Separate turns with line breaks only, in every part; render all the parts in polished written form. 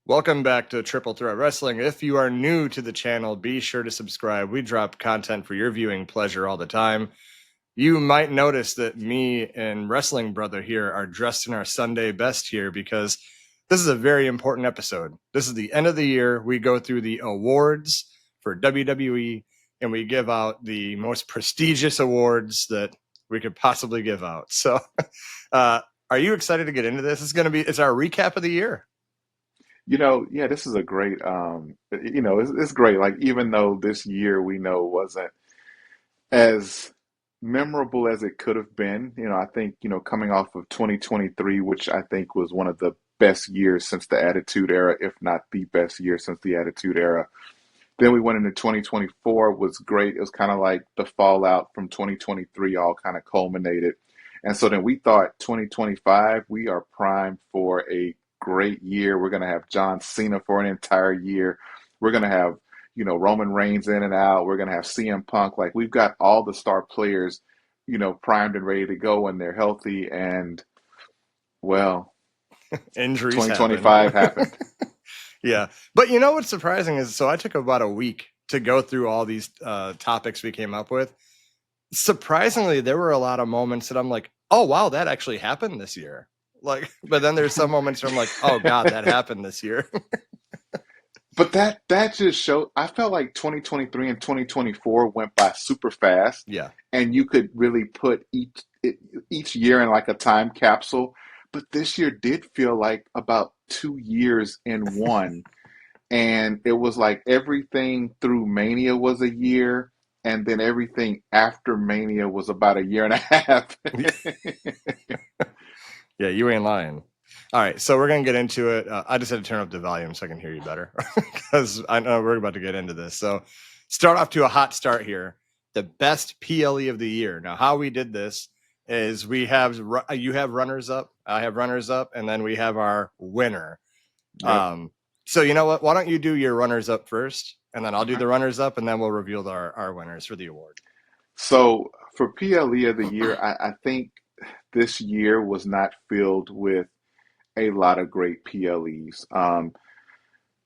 Welcome back to Triple Threat Wrestling. If you are new to the channel, be sure to subscribe. We drop content for your viewing pleasure all the time. You might notice that me and Wrestling Brother here are dressed in our Sunday best here because this is a very important episode. This is the end of the year. We go through the awards for WWE and we give out the most prestigious awards that we could possibly give out. So, are you excited to get into this? It's our recap of the year.
Yeah, this is a great, it's great. Like, even though this year we know wasn't as memorable as it could have been, I think, coming off of 2023, which I think was one of the best years since the Attitude Era, if not the best year since the Attitude Era. Then we went into 2024, was great. It was kind of like the fallout from 2023 all kind of culminated. And so then we thought 2025, we are primed for a great year. We're going to have John Cena for an entire year. We're going to have, Roman Reigns in and out. We're going to have CM Punk. Like, we've got all the star players, primed and ready to go, and they're healthy. And, well,
Injuries happen.
2025 happened.
Yeah. But you know what's surprising is, so I took about a week to go through all these topics we came up with. Surprisingly, there were a lot of moments that I'm like, oh, wow, that actually happened this year. Like, but then there's some moments where I'm like, oh, God, that happened this year.
But that just showed, I felt like 2023 and 2024 went by super fast,
Yeah.
and you could really put each year in like a time capsule. But this year did feel like about 2 years in one. And it was like everything through Mania was a year, and then everything after Mania was about a year and a half.
Yeah, you ain't lying. All right, so we're going to get into it. I just had to turn up the volume so I can hear you better because I know we're about to get into this. So start off to a hot start here. The best PLE of the year. Now, how we did this is you have runners up, I have runners up, and then we have our winner.
Yep.
So you know what? Why don't you do your runners up first, and then I'll do the runners up, and then we'll reveal our winners for the award.
So for PLE of the year, I think this year was not filled with a lot of great PLEs.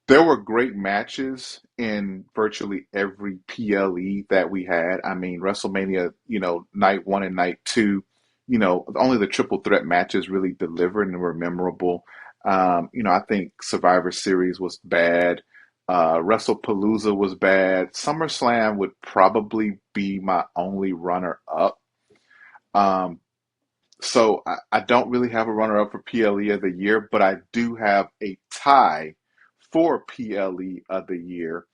There were great matches in virtually every PLE that we had. I mean, WrestleMania, night one and night two, only the triple threat matches really delivered and were memorable. I think Survivor Series was bad. WrestlePalooza was bad. SummerSlam would probably be my only runner up. Um, so I don't really have a runner up for PLE of the year, but I do have a tie for PLE of the year.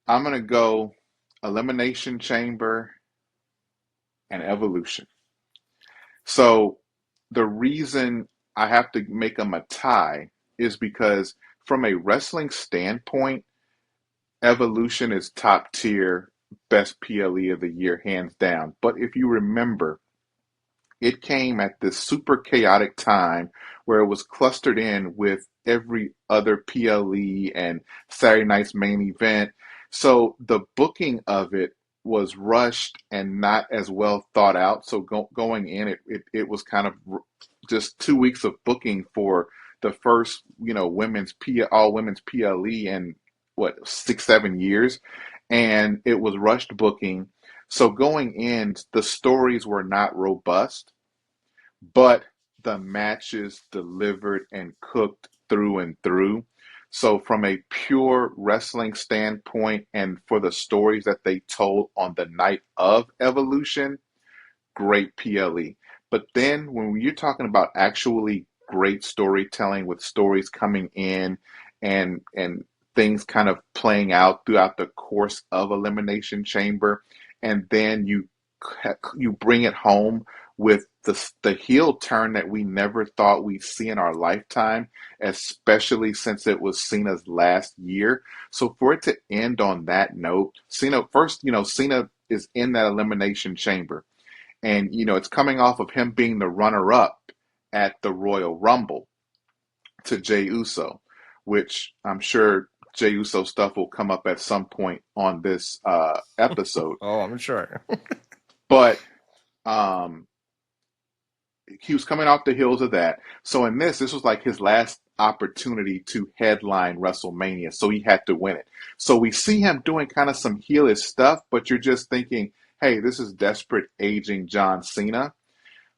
I'm going to go Elimination Chamber and Evolution. So the reason I have to make them a tie is because from a wrestling standpoint, Evolution is top tier, best PLE of the year, hands down. But if you remember, it came at this super chaotic time where it was clustered in with every other PLE and Saturday night's main event. So the booking of it was rushed and not as well thought out. So going in, it was kind of just 2 weeks of booking for the first, all women's PLE in what, 6, 7 years. And it was rushed booking. So going in, the stories were not robust, but the matches delivered and cooked through and through. So from a pure wrestling standpoint and for the stories that they told on the night of Evolution, great PLE. But then when you're talking about actually great storytelling with stories coming in and things kind of playing out throughout the course of Elimination Chamber, and then you bring it home with the heel turn that we never thought we'd see in our lifetime, especially since it was Cena's last year. So for it to end on that note, Cena first, Cena is in that Elimination Chamber. And, it's coming off of him being the runner up at the Royal Rumble to Jey Uso, which I'm sure Jey Uso stuff will come up at some point on this episode.
Oh, I'm sure.
But he was coming off the heels of that. So in this was like his last opportunity to headline WrestleMania, so he had to win it. So we see him doing kind of some heelish stuff, but you're just thinking, hey, this is desperate aging John Cena.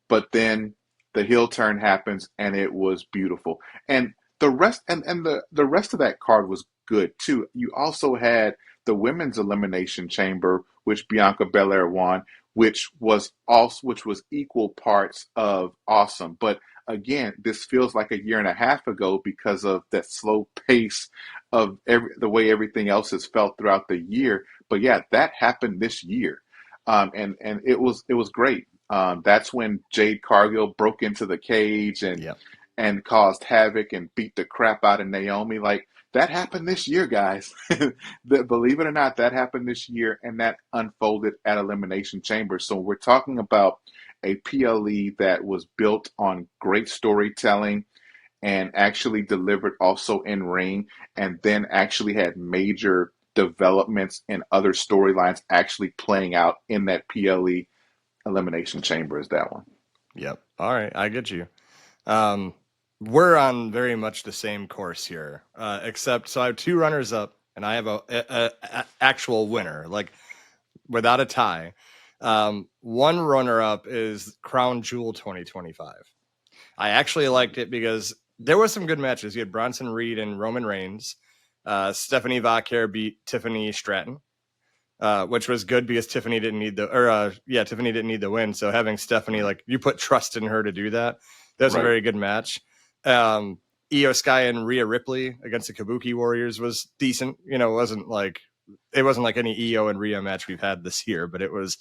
But then the heel turn happens and it was beautiful. And the rest of that card was good too. You also had the women's elimination chamber, which Bianca Belair won, which was equal parts of awesome. But again, this feels like a year and a half ago because of that slow pace of the way everything else has felt throughout the year. But yeah, that happened this year. And it was great. That's when Jade Cargill broke into the cage
Yep.
and caused havoc and beat the crap out of Naomi. Like that happened this year, guys. Believe it or not, that happened this year, and that unfolded at Elimination Chamber. So we're talking about a PLE that was built on great storytelling and actually delivered also in ring, and then actually had major developments and other storylines actually playing out in that PLE. Elimination Chamber is that one.
Yep. All right. I get you. Um, we're on very much the same course here, except so I have two runners up and I have a actual winner, like without a tie. One runner up is Crown Jewel 2025. I actually liked it because there was some good matches. You had Bronson Reed and Roman Reigns. Stephanie Vacquer beat Tiffany Stratton. Which was good because Tiffany didn't need the win. So having Stephanie, like, you put trust in her to do that. That was a
Right.
very good match. Io Sky and Rhea Ripley against the Kabuki Warriors was decent. It wasn't like any Io and Rhea match we've had this year, but it was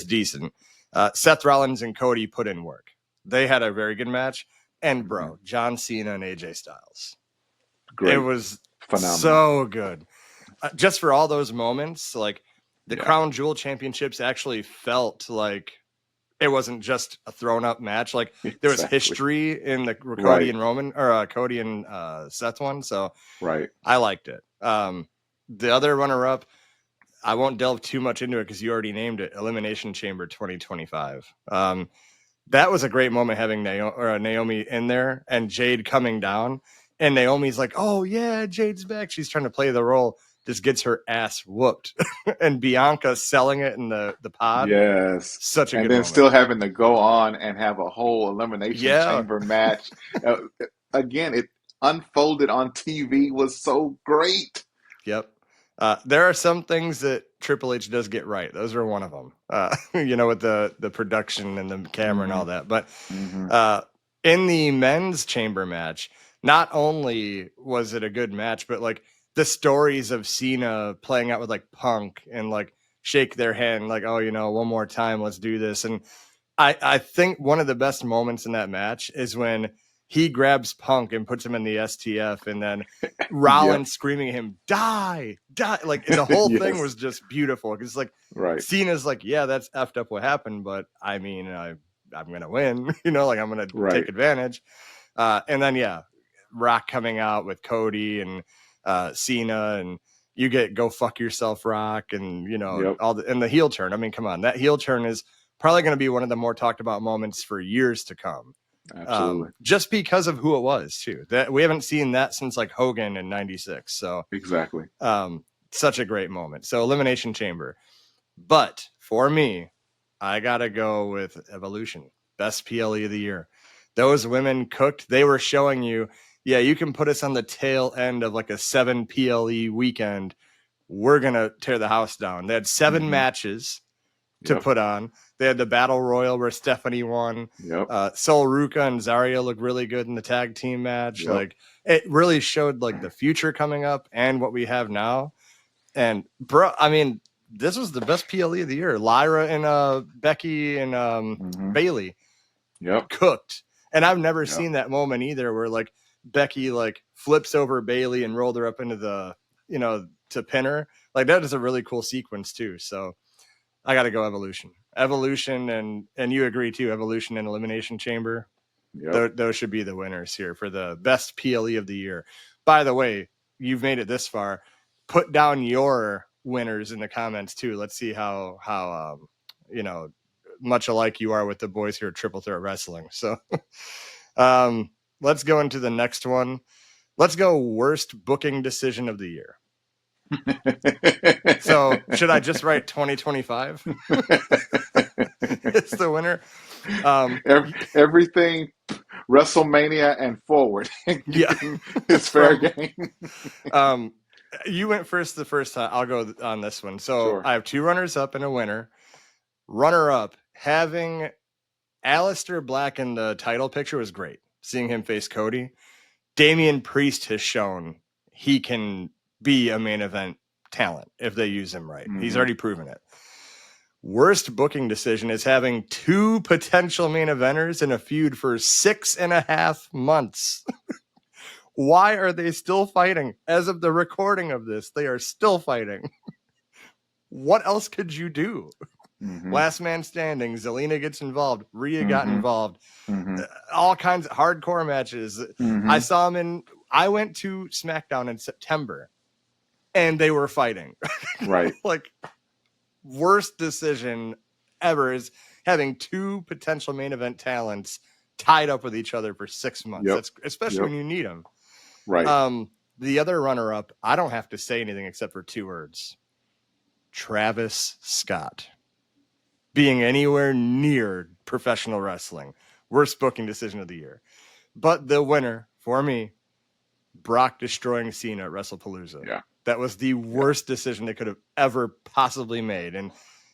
decent. Seth Rollins and Cody put in work. They had a very good match. And John Cena and AJ Styles.
Great.
It was
phenomenal.
So good. Just for all those moments, like the Crown Jewel Championships actually felt like it wasn't just a thrown up match. Like there was history in the Cody and Roman or Cody and Seth one. So I liked it. The other runner up, I won't delve too much into it because you already named it, Elimination Chamber 2025. That was a great moment having Naomi in there and Jade coming down. And Naomi's like, oh, yeah, Jade's back. She's trying to play the role. Just gets her ass whooped. And Bianca selling it in the pod.
Yes.
Such a good
And then
moment.
still having to go on and have a whole Elimination Chamber match. Again, it unfolded on TV was so great.
Yep. There are some things that Triple H does get right. Those are one of them, with the production and the camera and all that. But in the men's chamber match, not only was it a good match, but like the stories of Cena playing out with like Punk and like shake their hand, like, oh, one more time, let's do this. And I think one of the best moments in that match is when he grabs Punk and puts him in the STF, and then Rollins screaming at him, die. Like the whole thing was just beautiful. Because like Cena's like, yeah, that's effed up what happened, but I mean, I'm gonna win. Like I'm gonna take advantage. And then Rock coming out with Cody and Cena, and you get go fuck yourself, Rock, and all and the heel turn. I mean, come on, that heel turn is probably going to be one of the more talked about moments for years to come.
Absolutely.
Just because of who it was too. That we haven't seen that since like Hogan in '96. So
exactly.
Such a great moment. So Elimination Chamber. But for me, I gotta go with Evolution. Best PLE of the year. Those women cooked. They were showing you, you can put us on the tail end of like a 7 PLE weekend. We're gonna tear the house down. They had 7 matches to put on. They had the Battle Royal where Stephanie won. Sol Ruca and Zarya looked really good in the tag team match. Like it really showed like the future coming up and what we have now. And I mean, this was the best PLE of the year. Lyra and Becky and Bailey cooked. And I've never seen that moment either where like Becky like flips over Bailey and rolled her up into the, to pin her. Like that is a really cool sequence too. So I got to go Evolution, and you agree too. Evolution and Elimination Chamber. Those should be the winners here for the best PLE of the year. By the way, you've made it this far. Put down your winners in the comments too. Let's see how much alike you are with the boys here at Triple Threat Wrestling. So, let's go into the next one. Let's go worst booking decision of the year. So should I just write 2025? It's the winner.
Everything WrestleMania and forward.
Yeah.
It's fair game.
You went first the first time. I'll go on this one. So
Sure.
I have two runners up and a winner. Runner up, having Aleister Black in the title picture was great. Seeing him face Cody. Damian Priest has shown he can be a main event talent if they use him right.
Mm-hmm.
He's already proven it. Worst booking decision is having two potential main eventers in a feud for 6.5 months. Why are they still fighting? As of the recording of this, they are still fighting. What else could you do? Mm-hmm. Last man standing. Zelina gets involved. Rhea got involved. All kinds of hardcore matches. I saw them I went to SmackDown in September and they were fighting.
Right.
Like, worst decision ever is having two potential main event talents tied up with each other for 6 months.
Yep.
That's especially when you need them.
Right.
The other runner up, I don't have to say anything except for two words. Travis Scott. Being anywhere near professional wrestling. Worst booking decision of the year. But the winner, for me, Brock destroying Cena at WrestlePalooza.
Yeah.
That was the worst decision they could have ever possibly made. And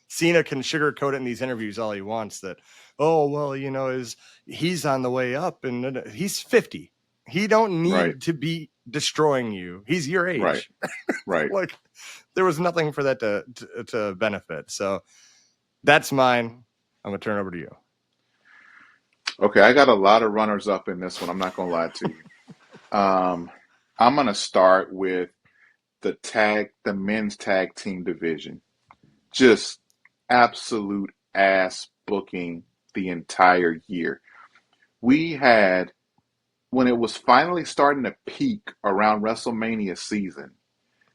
Cena can sugarcoat it in these interviews all he wants that, oh, well, you know, he's on the way up and he's 50. He don't need to be destroying you. He's your age.
Right. Right.
Like, there was nothing for that to benefit. So that's mine. I'm going to turn it over to you.
Okay, I got a lot of runners up in this one. I'm not going to lie to you. I'm going to start with the men's tag team division. Just absolute ass booking the entire year. We had, when it was finally starting to peak around WrestleMania season,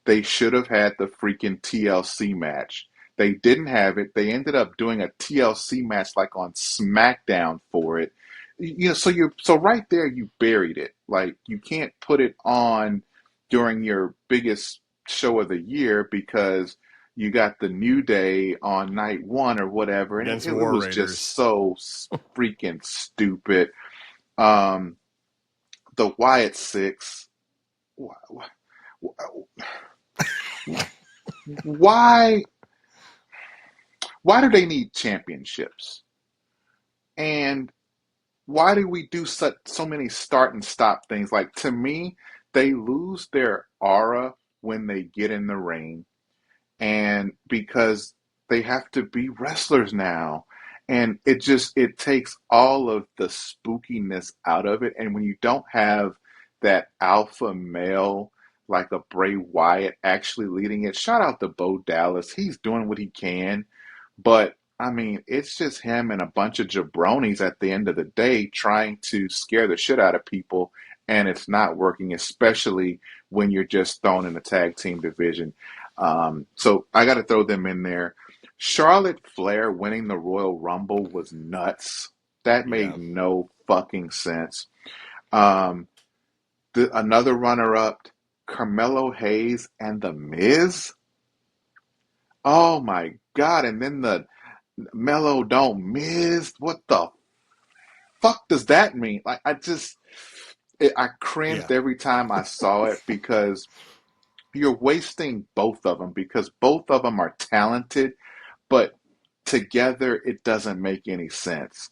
they should have had the freaking TLC match. They didn't have it. They ended up doing a TLC match like on SmackDown for it. You know, so right there you buried it. Like, you can't put it on during your biggest show of the year because you got the New Day on night one or whatever, and it was just so freaking stupid. The Wyatt Six. Why do they need championships? And why do we do so many start and stop things? Like, to me, they lose their aura when they get in the ring, and because they have to be wrestlers now. And it takes all of the spookiness out of it. And when you don't have that alpha male like a Bray Wyatt actually leading it, shout out to Bo Dallas. He's doing what he can. But, I mean, it's just him and a bunch of jabronis at the end of the day trying to scare the shit out of people. And it's not working, especially when you're just thrown in the tag team division. So I got to throw them in there. Charlotte Flair winning the Royal Rumble was nuts. That made no fucking sense. Another runner-up, Carmelo Hayes and The Miz. Oh my God. And then the Mellow Don't Miz. What the fuck does that mean? Like, I cringed every time I saw it because you're wasting both of them because both of them are talented, but together it doesn't make any sense.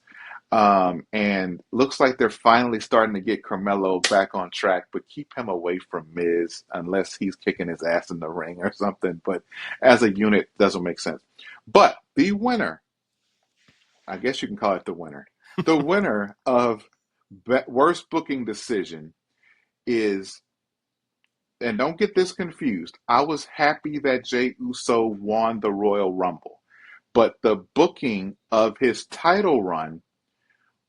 And looks like they're finally starting to get Carmelo back on track, but keep him away from Miz unless he's kicking his ass in the ring or something. But as a unit, doesn't make sense. But the winner, I guess you can call it the winner. The winner of worst booking decision is, and don't get this confused, I was happy that Jey Uso won the Royal Rumble, but the booking of his title run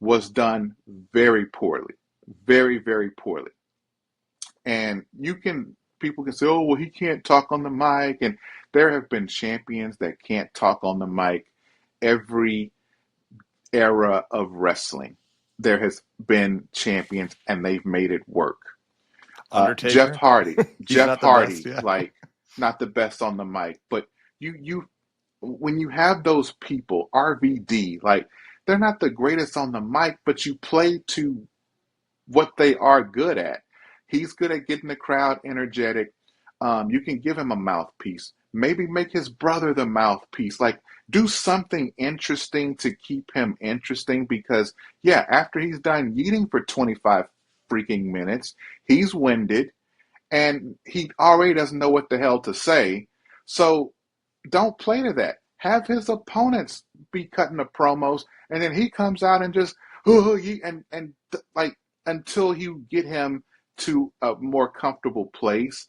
was done very poorly. Very, very poorly. And people can say, oh, well, he can't talk on the mic. And there have been champions that can't talk on the mic every era of wrestling. there has been champions and they've made it work. Jeff
Undertaker.
Hardy,
He's not the best. Yeah.
like not the best on the mic, but you when you have those people, RVD, like they're not the greatest on the mic, but you play to what they are good at. He's good at getting the crowd energetic. You can give him a mouthpiece. Maybe make his brother the mouthpiece. Like, do something interesting to keep him interesting because, yeah, after he's done yeeting for 25 freaking minutes, he's winded and he already doesn't know what the hell to say. So don't play to that. Have his opponents be cutting the promos, and then he comes out and just like until you get him to a more comfortable place.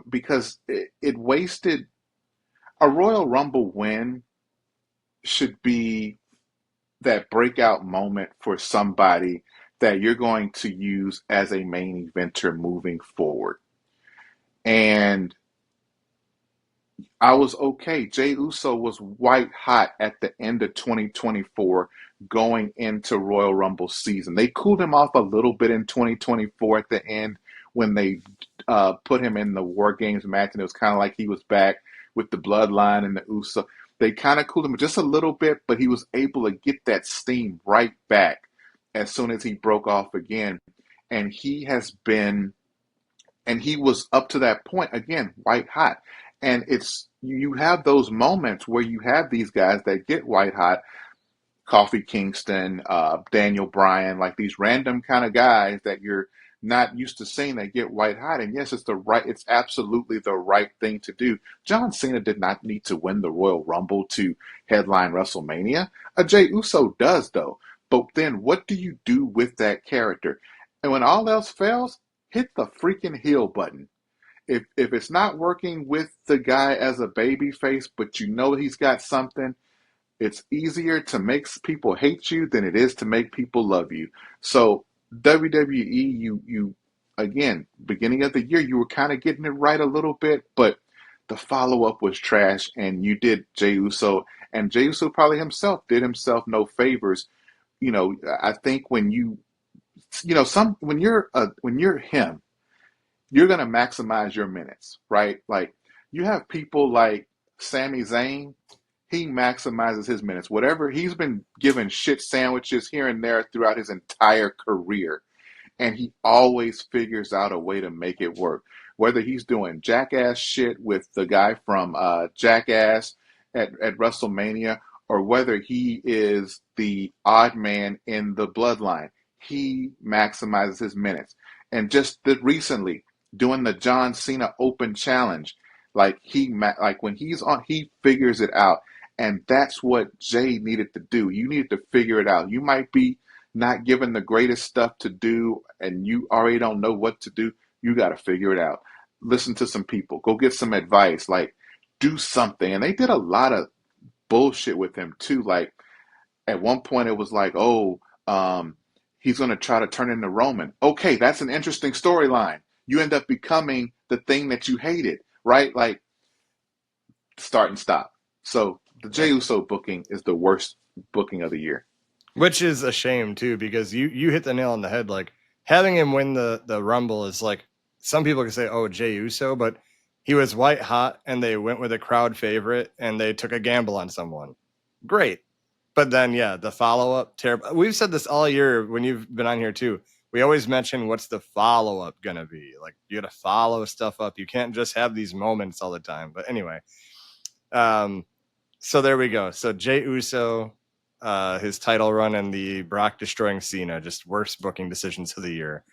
Because it wasted a Royal Rumble win should be that breakout moment for somebody that you're going to use as a main eventer moving forward. And I was okay. Jey Uso was white hot at the end of 2024 going into Royal Rumble season. They cooled him off a little bit in 2024 at the end when they put him in the War Games match, and it was kind of like he was back with the bloodline and the Uso. They kind of cooled him just a little bit, but he was able to get that steam right back as soon as he broke off again. And he has been, and he was up to that point again, white hot. And it's you have those moments where you have these guys that get white hot, Kofi Kingston, Daniel Bryan, like these random kind of guys that you're not used to seeing that get white hot. And yes, it's absolutely the right thing to do. John Cena did not need to win the Royal Rumble to headline WrestleMania. Jey Uso does though. But then what do you do with that character? And when all else fails, hit the freaking heel button. If it's not working with the guy as a baby face, but you know he's got something, it's easier to make people hate you than it is to make people love you. So WWE, you again, beginning of the year, you were kind of getting it right a little bit, but the follow up was trash, and you did Jey Uso, and Jey Uso probably himself did himself no favors. I think when you're him, you're going to maximize your minutes, right? Like you have people like Sami Zayn, he maximizes his minutes. Whatever he's been given shit sandwiches here and there throughout his entire career, and he always figures out a way to make it work. Whether he's doing Jackass shit with the guy from Jackass at WrestleMania, or whether he is the odd man in the bloodline, he maximizes his minutes. And just recently, doing the John Cena Open Challenge, like when he's on, he figures it out. And that's what Jey needed to do. You needed to figure it out. You might be not given the greatest stuff to do and you already don't know what to do. You got to figure it out. Listen to some people. Go get some advice. Like, do something. And they did a lot of bullshit with him, too. Like, at one point, it was like, he's going to try to turn into Roman. Okay, that's an interesting storyline. You end up becoming the thing that you hated, right? Like, start and stop. So the Jey Uso booking is the worst booking of the year.
Which is a shame, too, because you hit the nail on the head. Like, having him win the Rumble is like, some people can say, oh, Jey Uso, but he was white hot and they went with a crowd favorite and they took a gamble on someone. Great. But then, yeah, the follow-up, terrible. We've said this all year when you've been on here, too. We always mention what's the follow-up going to be. Like, you got to follow stuff up. You can't just have these moments all the time. But anyway, so there we go. So Jey Uso, his title run and the Brock destroying Cena, just worst booking decisions of the year.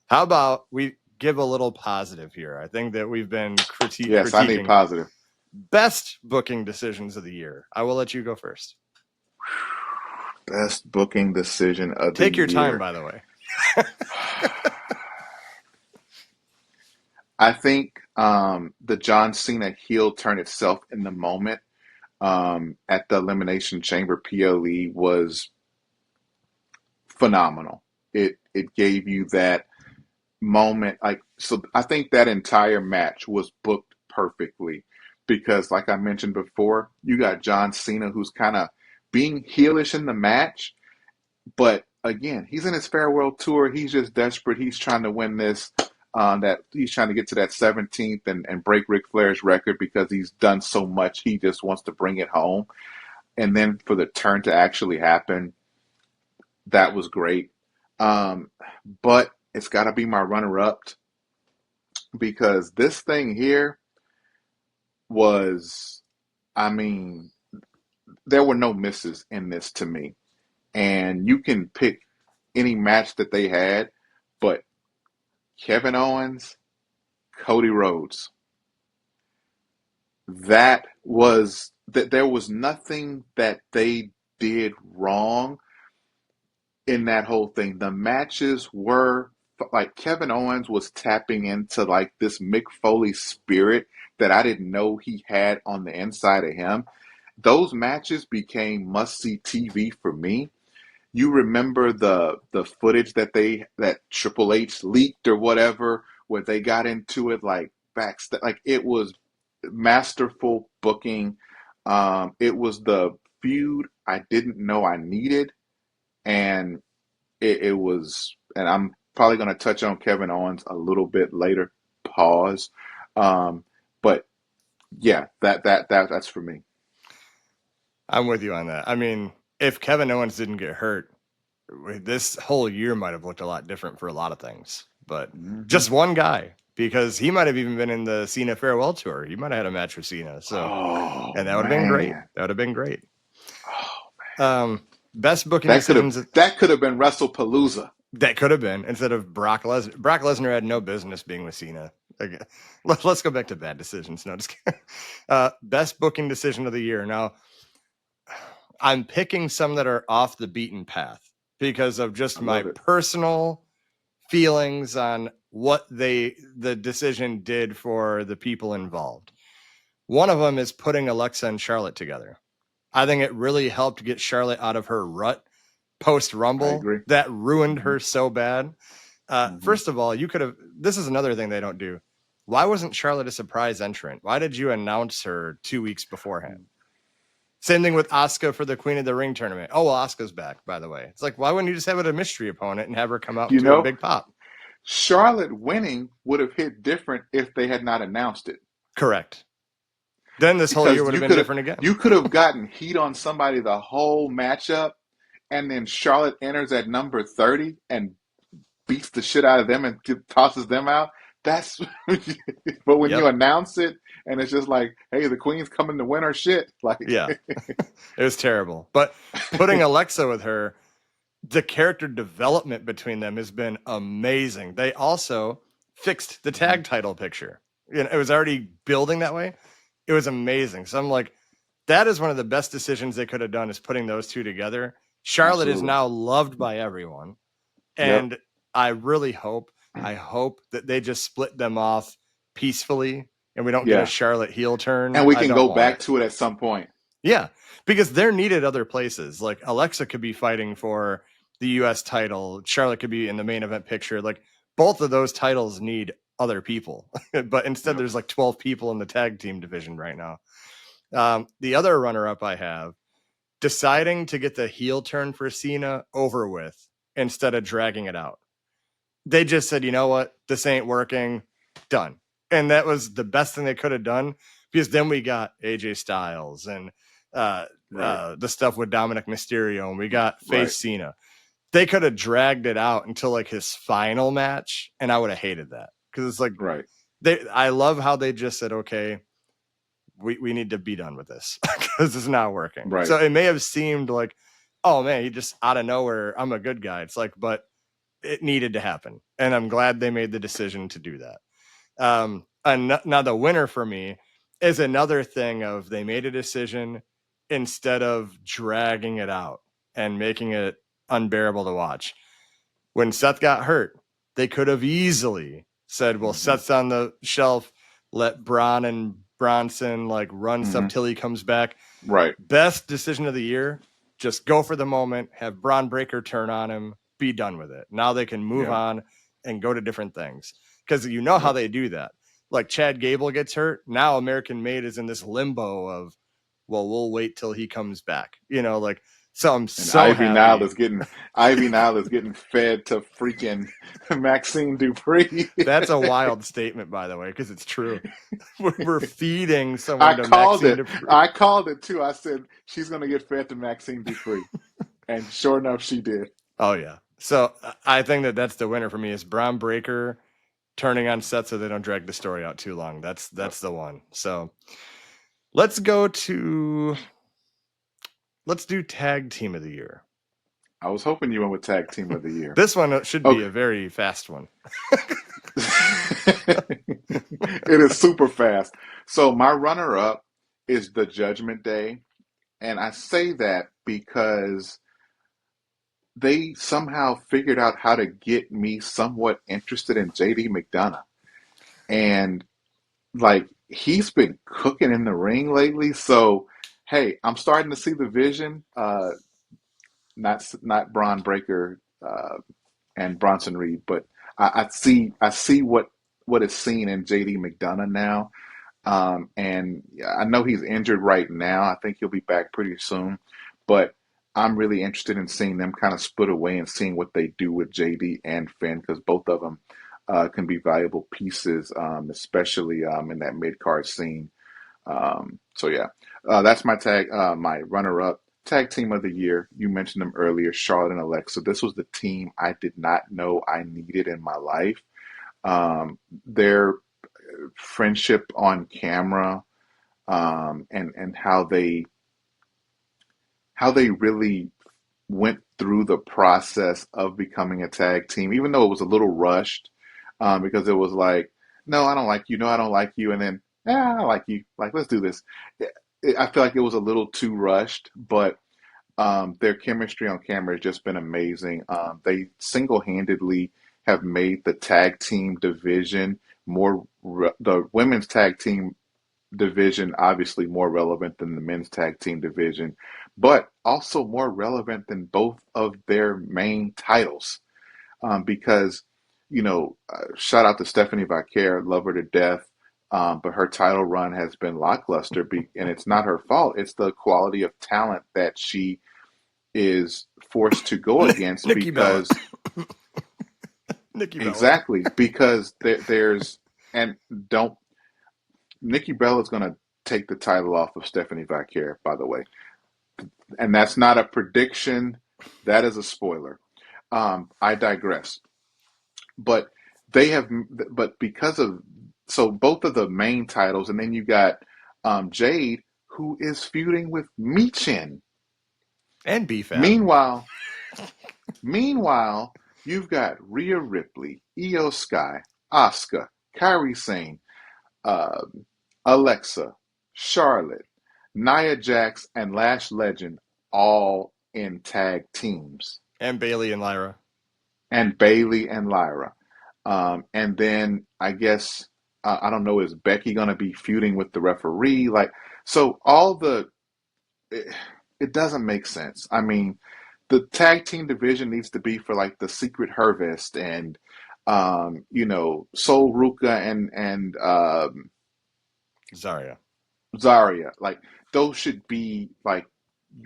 How about we give a little positive here? I think that we've been critiquing.
Yes, I need positive.
Best booking decisions of the year. I will let you go first.
Best booking decision of the year.
Take your time, by the way.
I think the John Cena heel turn itself in the moment at the Elimination Chamber PLE was phenomenal. It gave you that moment. So I think that entire match was booked perfectly because, like I mentioned before, you got John Cena who's kind of being heelish in the match, but again, he's in his farewell tour. He's just desperate. He's trying to win this. That he's trying to get to that 17th and break Ric Flair's record because he's done so much. He just wants to bring it home. And then for the turn to actually happen, that was great. But it's got to be my runner-up because this thing here was, I mean, there were no misses in this to me. And you can pick any match that they had, but Kevin Owens, Cody Rhodes, that there was nothing that they did wrong in that whole thing. The matches were like Kevin Owens was tapping into like this Mick Foley spirit that I didn't know he had on the inside of him. Those matches became must-see TV for me. You remember the footage that Triple H leaked or whatever, where they got into it like backstage, like it was masterful booking. It was the feud I didn't know I needed, and it was. And I'm probably going to touch on Kevin Owens a little bit later. Pause. But yeah, that's for me.
I'm with you on that. I mean, if Kevin Owens didn't get hurt, this whole year might have looked a lot different for a lot of things. But just one guy, because he might have even been in the Cena farewell tour. He might have had a match with Cena. So, and that would have been great. That would have been great. Best booking decisions.
That could have been WrestlePalooza.
That could have been instead of Brock Lesnar. Brock Lesnar had no business being with Cena. Okay. Let's go back to bad decisions. No, just kidding. Best booking decision of the year. Now, I'm picking some that are off the beaten path because of just my personal feelings on what the decision did for the people involved. One of them is putting Alexa and Charlotte together. I think it really helped get Charlotte out of her rut post Rumble that ruined her so bad. First of all, you could have, this is another thing they don't do. Why wasn't Charlotte a surprise entrant? Why did you announce her 2 weeks beforehand? Same thing with Asuka for the Queen of the Ring tournament. Oh, well, Asuka's back, by the way. It's like, why wouldn't you just have it a mystery opponent and have her come out to a big pop?
Charlotte winning would have hit different if they had not announced it.
Correct. Then this whole year would have been different again.
You could have gotten heat on somebody the whole matchup, and then Charlotte enters at number 30 and beats the shit out of them and tosses them out. That's but when you announce it and it's just like, hey, the Queen's coming to win her shit. Like,
yeah, it was terrible. But putting Alexa with her, the character development between them has been amazing. They also fixed the tag title picture. You know, it was already building that way. It was amazing. So I'm like, that is one of the best decisions they could have done is putting those two together. Charlotte is now loved by everyone. And I really hope that they just split them off peacefully and we don't get a Charlotte heel turn.
And we can go back to it at some point.
Yeah, because they're needed other places. Like Alexa could be fighting for the U.S. title. Charlotte could be in the main event picture. Like both of those titles need other people. But instead there's like 12 people in the tag team division right now. The other runner-up I have, deciding to get the heel turn for Cena over with instead of dragging it out. They just said, you know what? This ain't working. Done. And that was the best thing they could have done because then we got AJ Styles and the stuff with Dominik Mysterio and we got face Cena. They could have dragged it out until like his final match and I would have hated that because it's like, I love how they just said, okay, we need to be done with this because it's not working. Right. So it may have seemed like, oh man, he just out of nowhere, I'm a good guy. It's like, but it needed to happen. And I'm glad they made the decision to do that. And now the winner for me is another thing of they made a decision instead of dragging it out and making it unbearable to watch. When Seth got hurt, they could have easily said, well, Seth's on the shelf, let Bron and Bronson like run stuff till he comes back.
Right.
Best decision of the year. Just go for the moment, have Bron Breakker turn on him, be done with it. Now they can move on and go to different things. Because you know how they do that. Like Chad Gable gets hurt. Now American Made is in this limbo of, well, we'll wait till he comes back. You know, like So I'm
And
so happy.
Ivy Nile is getting fed to freaking Maxine Dupree.
That's a wild statement, by the way, because it's true. We're feeding
I
someone to
called
Maxine
it.
Dupree.
I called it too. I said she's gonna get fed to Maxine Dupree, and sure enough, she did.
Oh yeah. So I think that's the winner for me is Braun Breaker turning on Seth so they don't drag the story out too long. That's the one. So let's do tag team of the year.
I was hoping you went with tag team of the year.
This one should be
Okay.
a very fast one.
It is super fast. So my runner-up is the Judgment Day, and I say that because they somehow figured out how to get me somewhat interested in JD McDonough. And like he's been cooking in the ring lately. So hey, I'm starting to see the vision. Not Braun Breaker and Bronson Reed, but I see what is seen in JD McDonough now. And I know he's injured right now. I think he'll be back pretty soon. But I'm really interested in seeing them kind of split away and seeing what they do with JD and Finn because both of them can be valuable pieces, especially in that mid card scene. So yeah, that's my runner up. Tag team of the year. You mentioned them earlier, Charlotte and Alexa. This was the team I did not know I needed in my life. Their friendship on camera, and how they really went through the process of becoming a tag team, even though it was a little rushed, because it was like, no, I don't like you, no, I don't like you, and then, yeah, I like you, like let's do this. I feel like it was a little too rushed, but their chemistry on camera has just been amazing. They single-handedly have made the tag team division the women's tag team division obviously more relevant than the men's tag team division, but also more relevant than both of their main titles. Because, shout out to Stephanie Vaquer, love her to death. But her title run has been lackluster, and it's not her fault. It's the quality of talent that she is forced to go against
Nikki Bella.
because
Nikki Bella.
exactly because there's and don't Nikki Bella is going to take the title off of Stephanie Vaquer, by the way, and that's not a prediction. That is a spoiler. I digress. But they have, but because of so both of the main titles, and then you got Jade, who is feuding with Michin.
And BFAB.
Meanwhile, you've got Rhea Ripley, Io Sky, Asuka, Kairi Sane, uh, Alexa, Charlotte, Nia Jax, and Lash Legend all in tag teams.
And Bailey and Lyra.
And Bailey and Lyra. And then I guess, I don't know, is Becky going to be feuding with the referee? Like, so it, it doesn't make sense. I mean, the tag team division needs to be for like the Secret Harvest and, Sol Ruka and
Zarya.
Zarya. Like, those should be like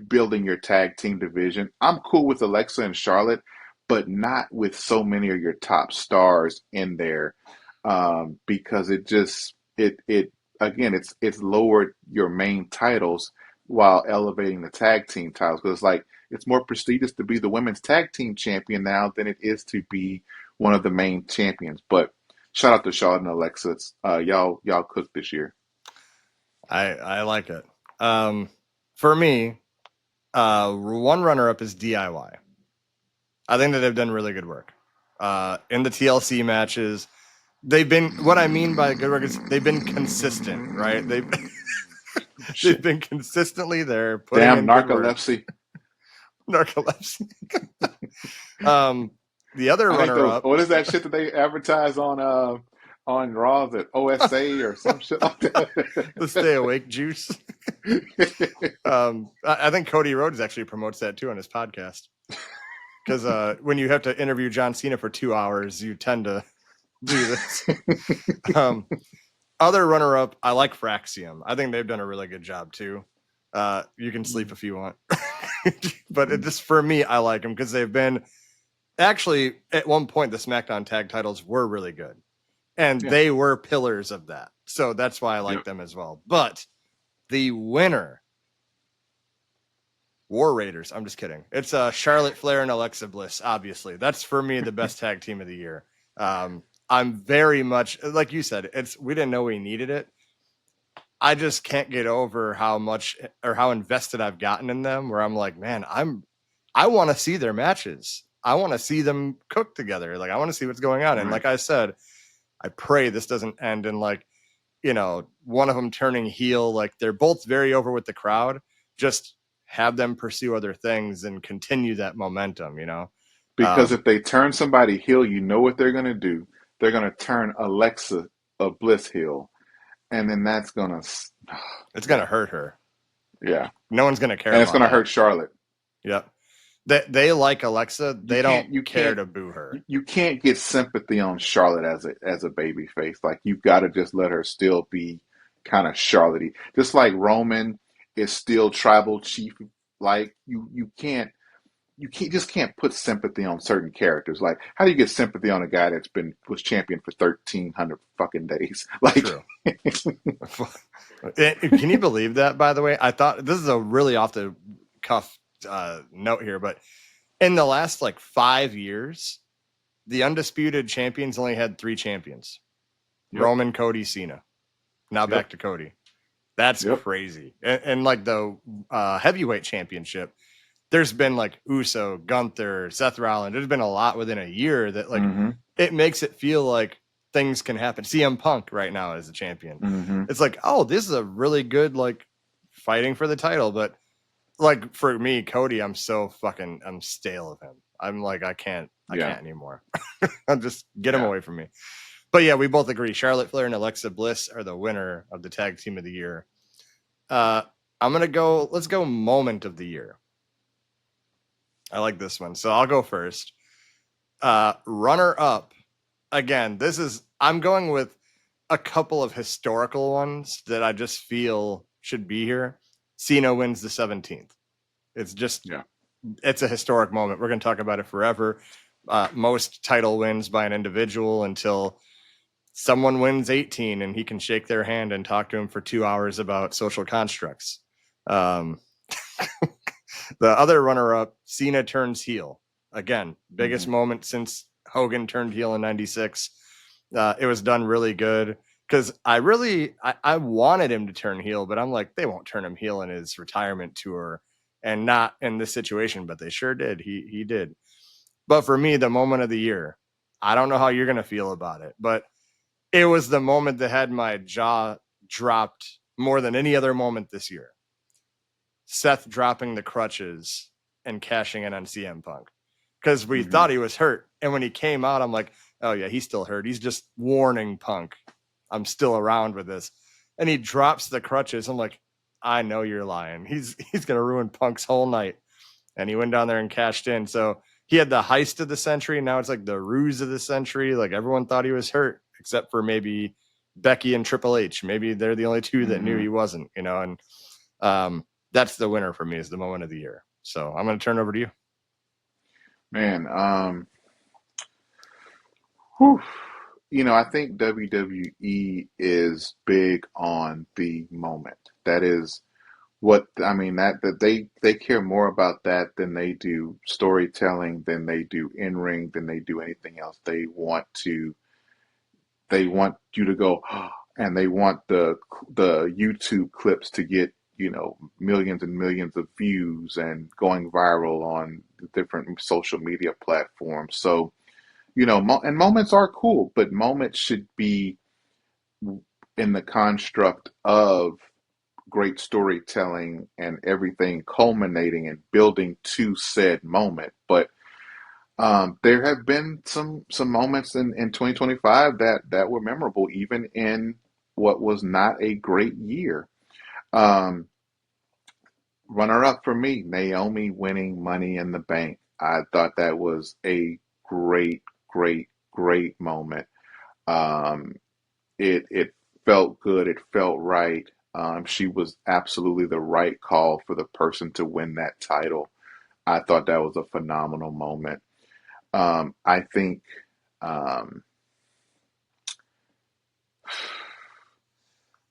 building your tag team division. I'm cool with Alexa and Charlotte, but not with so many of your top stars in there, because it just it again it's lowered your main titles while elevating the tag team titles because like it's more prestigious to be the women's tag team champion now than it is to be one of the main champions. But shout out to Charlotte and Alexa. Y'all cooked this year.
I like it. For me, one runner up is DIY. I think that they've done really good work. In the TLC matches, they've been what I mean by good work is they've been consistent, right? They've been consistently there, putting
Damn
in good work.
narcolepsy.
Narcolepsy. The other
I think
runner
those.
up,
What is that shit that they advertise on Raw? That OSA or some shit like that.
the Stay Awake juice. I think Cody Rhodes actually promotes that too on his podcast. Because when you have to interview John Cena for 2 hours, you tend to do this. Other runner-up, I like Fraxium. I think they've done a really good job too. You can sleep if you want. But it just, for me, I like them because they've been actually at one point the SmackDown tag titles were really good, and
Yeah.
they were pillars of that. So that's why I like
Yep.
them as well. But the winner, War Raiders. I'm just kidding. It's Charlotte Flair and Alexa Bliss. Obviously, that's for me the best tag team of the year. I'm very much like you said. We didn't know we needed it. I just can't get over how much or how invested I've gotten in them. Where I'm like, man, I want to see their matches. I want to see them cook together. Like I want to see what's going on. And
Right.
like I said, I pray this doesn't end in like, one of them turning heel. Like they're both very over with the crowd. Just have them pursue other things and continue that momentum.
Because if they turn somebody heel, you know what they're going to do. They're going to turn Alexa a Bliss heel, and then that's going to,
It's gonna
yeah,
hurt her.
yeah,
No one's gonna care
and it's
about
going to
that.
hurt Charlotte.
Yep. They like Alexa.
You
They don't
can't, you
care
can't,
to boo her.
you can't get sympathy on Charlotte as a baby face. Like you've got to just let her still be kind of Charlotte-y. Just like Roman is still tribal chief. Like you can't put sympathy on certain characters. Like, how do you get sympathy on a guy was champion for 1,300 fucking days? Like,
True. Can you believe that? By the way, I thought this is a really off the cuff note here, but in the last like 5 years, the undisputed champions only had 3 champions:
yep,
Roman, Cody, Cena. Now
yep,
back to Cody. That's
yep,
crazy. And like the heavyweight championship, there's been like Uso, Gunther, Seth Rollins. There's been a lot within a year that like
mm-hmm,
it makes it feel like things can happen. CM Punk right now is the champion.
mm-hmm,
It's like, oh, this is a really good like fighting for the title. But like for me, Cody, I'm stale of him. I'm like, I can't
yeah,
anymore. I'll just get him
yeah.
away from me. But yeah, we both agree. Charlotte Flair and Alexa Bliss are the winner of the tag team of the year. Uh, let's go moment of the year. I like this one. So I'll go first. Runner up. Again, I'm going with a couple of historical ones that I just feel should be here. Cena wins the 17th.
Yeah.
It's a historic moment. We're going to talk about it forever. Most title wins by an individual until someone wins 18 and he can shake their hand and talk to him for 2 hours about social constructs. Um, the other runner up, Cena turns heel. Again, biggest
Mm-hmm.
moment since Hogan turned heel in 96. It was done really good because I wanted him to turn heel, but I'm like, they won't turn him heel in his retirement tour and not in this situation, but they sure did. He did. But for me, the moment of the year, I don't know how you're going to feel about it, but it was the moment that had my jaw dropped more than any other moment this year. Seth dropping the crutches and cashing in on CM Punk because we
Mm-hmm.
thought he was hurt. And when he came out, I'm like, oh yeah, he's still hurt. He's just warning Punk, I'm still around with this. And he drops the crutches. I'm like, I know you're lying. He's gonna ruin Punk's whole night. And he went down there and cashed in. So he had the heist of the century. Now it's like the ruse of the century. Like everyone thought he was hurt, except for maybe Becky and Triple H. Maybe they're the only two that knew
Mm-hmm.
he wasn't, and that's the winner for me, is the moment of the year. So I'm going to turn over to you.
Man, whew. I think WWE is big on the moment. That is what I mean. That they care more about that than they do storytelling, than they do in ring, than they do anything else. They want you to go, and they want the YouTube clips to get millions and millions of views and going viral on the different social media platforms. So and moments are cool, but moments should be in the construct of great storytelling and everything culminating and building to said moment. But there have been some moments in 2025 that were memorable, even in what was not a great year. Um, Runner up for me, Naomi winning Money in the Bank. I thought that was a great, great, great moment. Um, it felt good. It felt right. She was absolutely the right call for the person to win that title. I thought that was a phenomenal moment. I think um,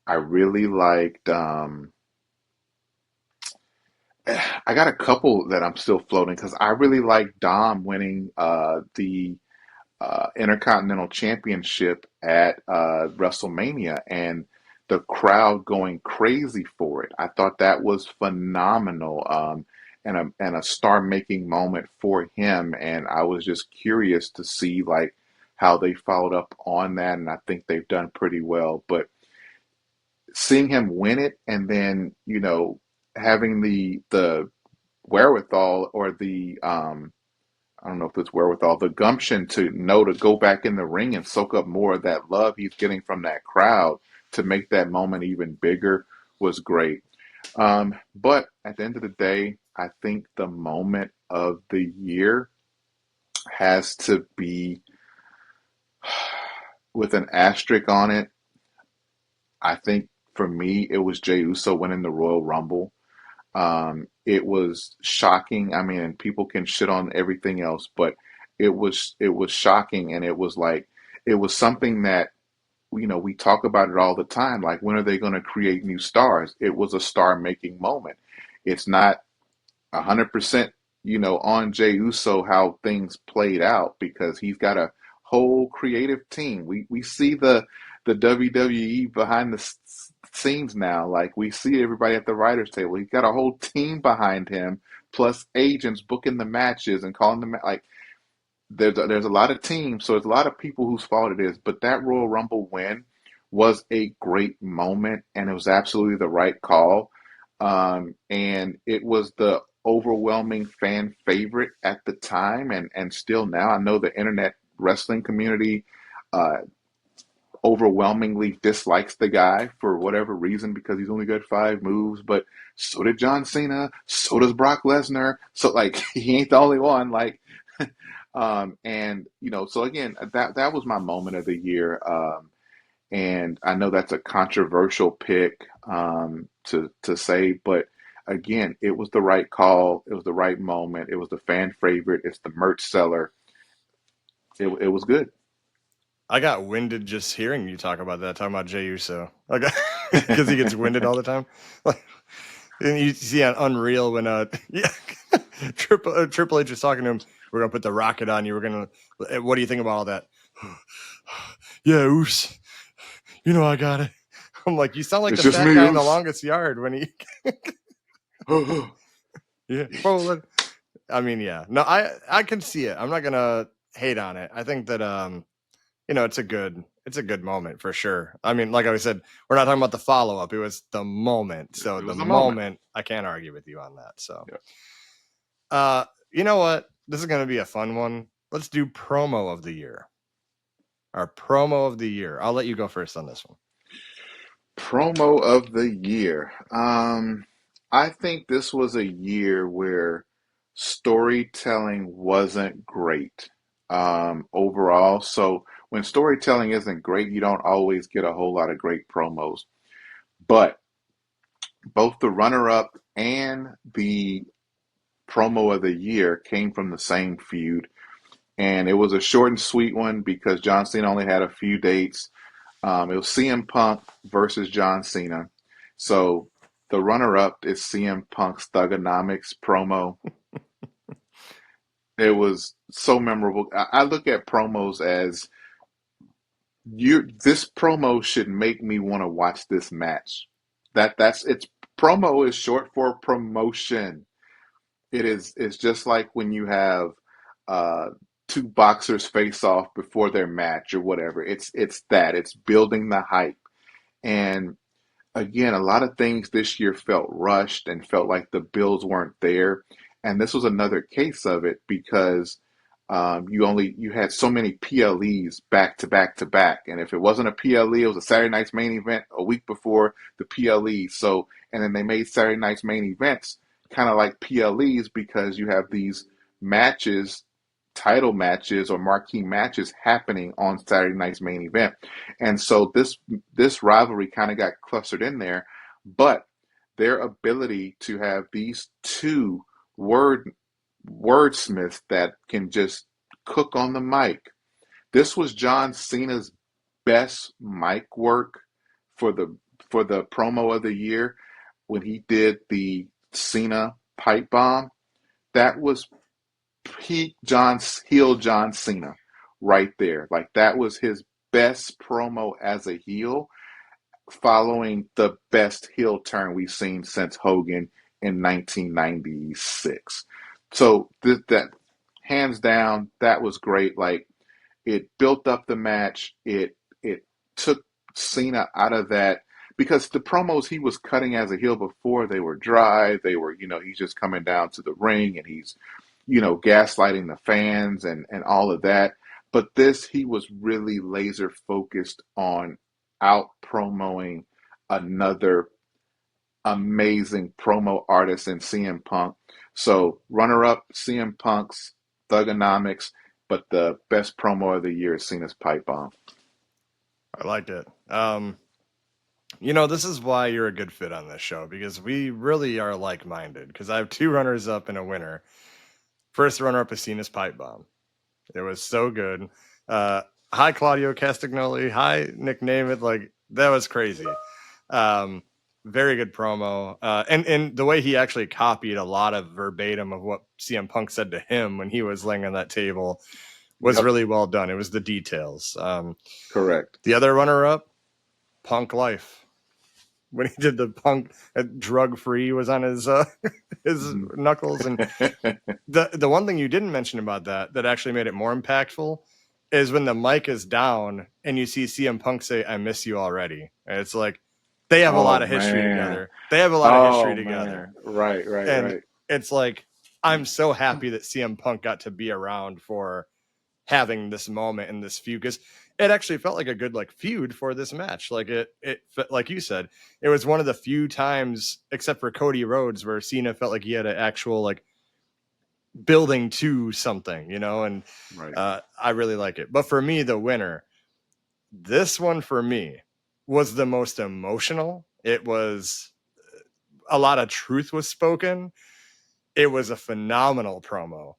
I really liked. I got a couple that I'm still floating because I really like Dom winning the Intercontinental Championship at WrestleMania and the crowd going crazy for it. I thought that was phenomenal, and a star-making moment for him. And I was just curious to see like how they followed up on that, and I think they've done pretty well. But seeing him win it, and then having the wherewithal or the I don't know if it's wherewithal, the gumption to know to go back in the ring and soak up more of that love he's getting from that crowd to make that moment even bigger was great. But at the end of the day, I think the moment of the year has to be with an asterisk on it. I think for me, it was Jey Uso winning the Royal Rumble. It was shocking. I mean, and people can shit on everything else, but it was shocking, and it was like it was something that we talk about it all the time. Like, when are they going to create new stars? It was a star-making moment. It's not 100%, on Jey Uso how things played out because he's got a whole creative team. We see the WWE behind the scenes now. Like, we see everybody at the writers' table. He's got a whole team behind him, plus agents booking the matches and calling them like there's a lot of teams, so there's a lot of people whose fault it is. But that Royal Rumble win was a great moment, and it was absolutely the right call. And it was the overwhelming fan favorite at the time, and still now. I know the internet wrestling community uh, overwhelmingly dislikes the guy for whatever reason because he's only got 5 moves, but so did John Cena, so does Brock Lesnar. So like he ain't the only one. Like and so again, that was my moment of the year. And I know that's a controversial pick to say, but again, it was the right call. It was the right moment. It was the fan favorite. It's the merch seller. It was good.
I got winded just hearing you talk about that, talking about Jey Uso. Okay, because he gets winded all the time. Like, and you see on Unreal when yeah, Triple H was talking to him. We're gonna put the rocket on you. We're gonna. What do you think about all that? Yeah, Oos. You know I got it. I'm like, you sound like
It's
the
just
fat
me,
guy in the
Oos.
longest yard when he. Yeah. Well, I mean, yeah. No, I can see it. I'm not gonna hate on it. I think that it's a good moment for sure. I mean, like I said, we're not talking about the follow up. It was the moment. So
It
the
was a moment.
moment, I can't argue with you on that. So,
Yeah.
you know what? This is gonna be a fun one. Let's do promo of the year. Our promo of the year. I'll let you go first on this one.
Promo of the year. I think this was a year where storytelling wasn't great overall. So when storytelling isn't great, you don't always get a whole lot of great promos. But both the runner-up and the promo of the year came from the same feud. And it was a short and sweet one because John Cena only had a few dates. It was CM Punk versus John Cena. So the runner-up is CM Punk's Thugonomics promo. It was so memorable. I look at promos as this promo should make me want to watch this match. That's it's promo is short for promotion. It's just like when you have uh, two boxers face off before their match or whatever. It's that. It's building the hype. And again, a lot of things this year felt rushed and felt like the bills weren't there. And this was another case of it because you had so many PLEs back to back to back. And if it wasn't a PLE, it was a Saturday night's main event a week before the PLE. So, and then they made Saturday night's main events kind of like PLEs because you have these matches, title matches or marquee matches happening on Saturday night's main event. And so this rivalry kind of got clustered in there, but their ability to have these two word wordsmiths that can just cook on the mic. This was John Cena's best mic work for the promo of the year when he did the Cena pipe bomb. That was peak John Cena right there. Like that was his best promo as a heel, following the best heel turn we've seen since Hogan in 1996. So that hands down, that was great. Like it built up the match. It took Cena out of that because the promos he was cutting as a heel before, they were dry. They were, he's just coming down to the ring and he's, gaslighting the fans and all of that. But this, he was really laser focused on out promoing another amazing promo artist in CM Punk. So runner up CM Punk's Thugonomics, but the best promo of the year is Cena's pipe bomb.
I liked it. This is why you're a good fit on this show, because we really are like-minded, because I have two runners up and a winner. First runner up is Cena's pipe bomb. It was so good. Hi Claudio Castagnoli. Hi Nick Namath. Like that was crazy. Very good promo. And the way he actually copied a lot of verbatim of what CM Punk said to him when he was laying on that table was really well done. It was the details.
Correct.
The other runner up, Punk Life. When he did the Punk drug free was on his knuckles. And the one thing you didn't mention about that actually made it more impactful is when the mic is down and you see CM Punk say, "I miss you already." And it's like they have a lot of history together. They have a lot of history together.
Right.
And it's like, I'm so happy that CM Punk got to be around for having this moment in this feud, because it actually felt like a good feud for this match. Like it like you said, it was one of the few times, except for Cody Rhodes, where Cena felt like he had an actual building to something, and
right.
I really like it. But for me, the winner, this one for me was the most emotional. It was a lot of truth was spoken. It was a phenomenal promo.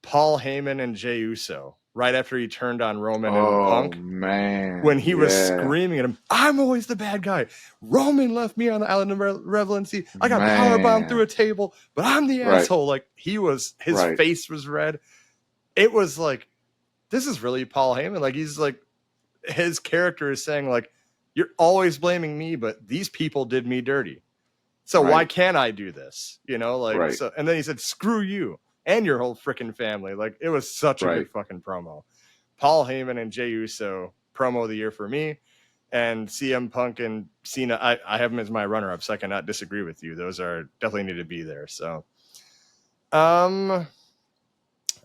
Paul Heyman and Jey Uso, right after he turned on Roman and Punk.
Man.
When he was screaming at him, "I'm always the bad guy. Roman left me on the island of relevancy. I got powerbombed through a table, but I'm the asshole." Like his face was red. It was like, this is really Paul Heyman. Like he's like, his character is saying you're always blaming me, but these people did me dirty. So why can't I do this? So, and then he said, "Screw you and your whole freaking family." Like it was such a good fucking promo. Paul Heyman and Jey Uso, promo of the year for me. And CM Punk and Cena, I have them as my runner-up, so I cannot disagree with you. Those are definitely need to be there. So I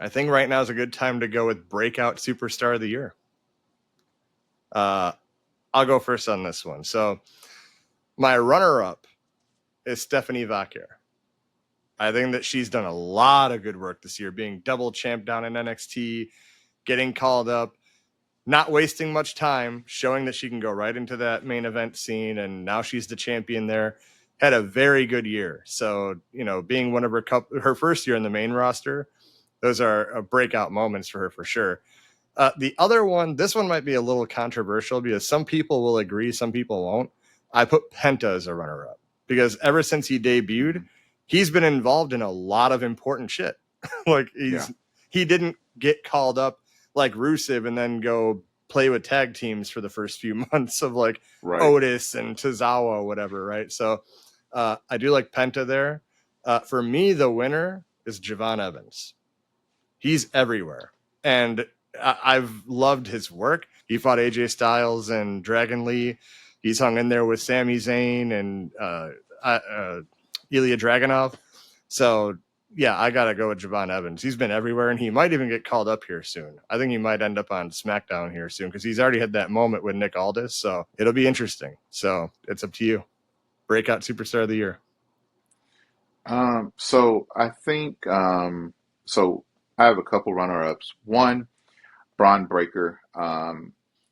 think right now is a good time to go with Breakout Superstar of the Year. I'll go first on this one. So my runner-up is Stephanie Vaquer. I think that she's done a lot of good work this year, being double champ down in NXT, getting called up, not wasting much time, showing that she can go right into that main event scene, and now she's the champion there. Had a very good year. So, being one of her first year in the main roster, those are breakout moments for her for sure. The other one, this one might be a little controversial because some people will agree, some people won't. I put Penta as a runner-up because ever since he debuted, he's been involved in a lot of important shit. He didn't get called up like Rusev and then go play with tag teams for the first few months of Otis and Tozawa, whatever, right? So I do like Penta there. For me, the winner is Javon Evans. He's everywhere. And I've loved his work. He fought AJ Styles and Dragon Lee. He's hung in there with Sami Zayn and Ilya Dragunov. So, yeah, I got to go with Javon Evans. He's been everywhere, and he might even get called up here soon. I think he might end up on SmackDown here soon because he's already had that moment with Nick Aldis. So it'll be interesting. So it's up to you. Breakout Superstar of the Year.
So I think so I have a couple runner-ups. One, Bron Breakker.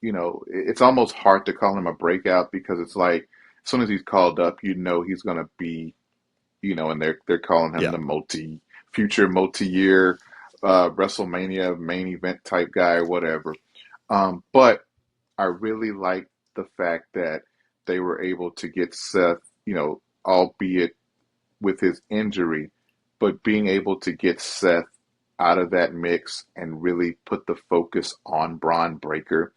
It's almost hard to call him a breakout because it's like as soon as he's called up, he's going to be, and they're calling him the future multi-year WrestleMania main event type guy or whatever. But I really like the fact that they were able to get Seth, albeit with his injury, but being able to get Seth out of that mix and really put the focus on Braun Breaker.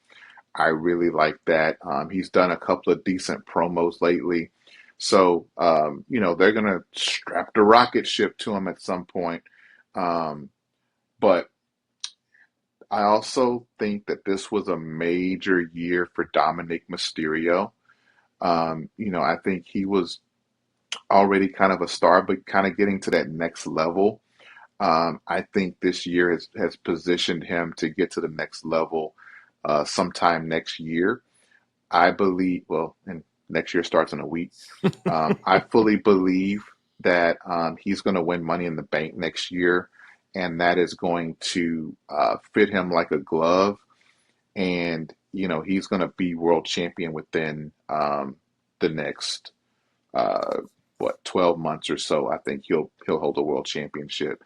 I really like that. He's done a couple of decent promos lately. So, they're going to strap the rocket ship to him at some point. But I also think that this was a major year for Dominik Mysterio. I think he was already kind of a star, but kind of getting to that next level. I think this year has positioned him to get to the next level sometime next year. I believe, well, and next year starts in a week. I fully believe that he's going to win Money in the Bank next year, and that is going to fit him like a glove. And, he's going to be world champion within the next, 12 months or so. I think he'll hold a world championship.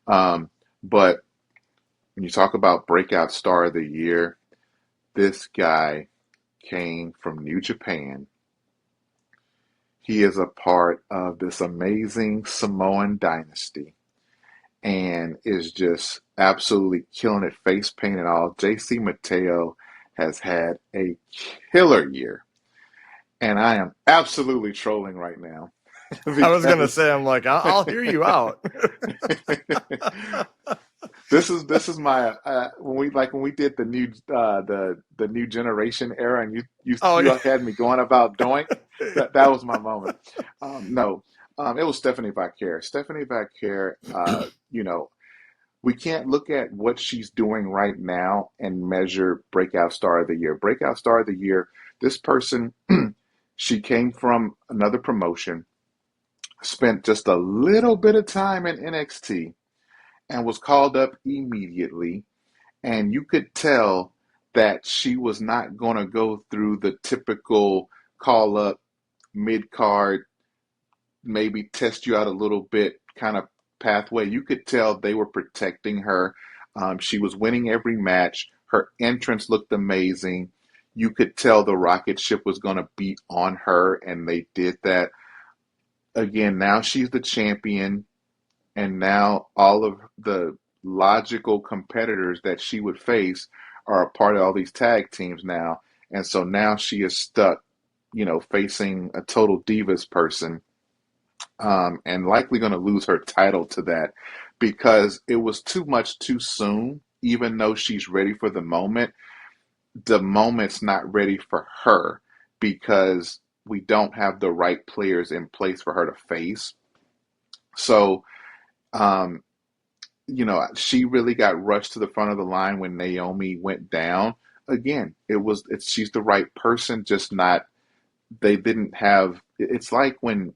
But when you talk about breakout star of the year, this guy came from New Japan. He is a part of this amazing Samoan dynasty and is just absolutely killing it, face paint and all. JC Mateo has had a killer year. And I am absolutely trolling right now.
I was gonna say, I'm like, I'll hear you out.
This is my when we did the new generation era, and you had me going about Doink. That was my moment. No, it was Stephanie Vaquer. Stephanie Vaquer. We can't look at what she's doing right now and measure breakout star of the year. Breakout star of the year. This person, she came from another promotion, spent just a little bit of time in NXT, and was called up immediately. And you could tell that she was not going to go through the typical call up mid card, maybe test you out a little bit kind of pathway. You could tell they were protecting her. She was winning every match. Her entrance looked amazing. You could tell the rocket ship was going to be on her, and they did that. Again, now she's the champion, and now all of the logical competitors that she would face are a part of all these tag teams now. And so now she is stuck, facing a total divas person, and likely going to lose her title to that because it was too much too soon. Even though she's ready for the moment's not ready for her because we don't have the right players in place for her to face. So, she really got rushed to the front of the line when Naomi went down. Again, she's the right person, just not, they didn't have, it's like when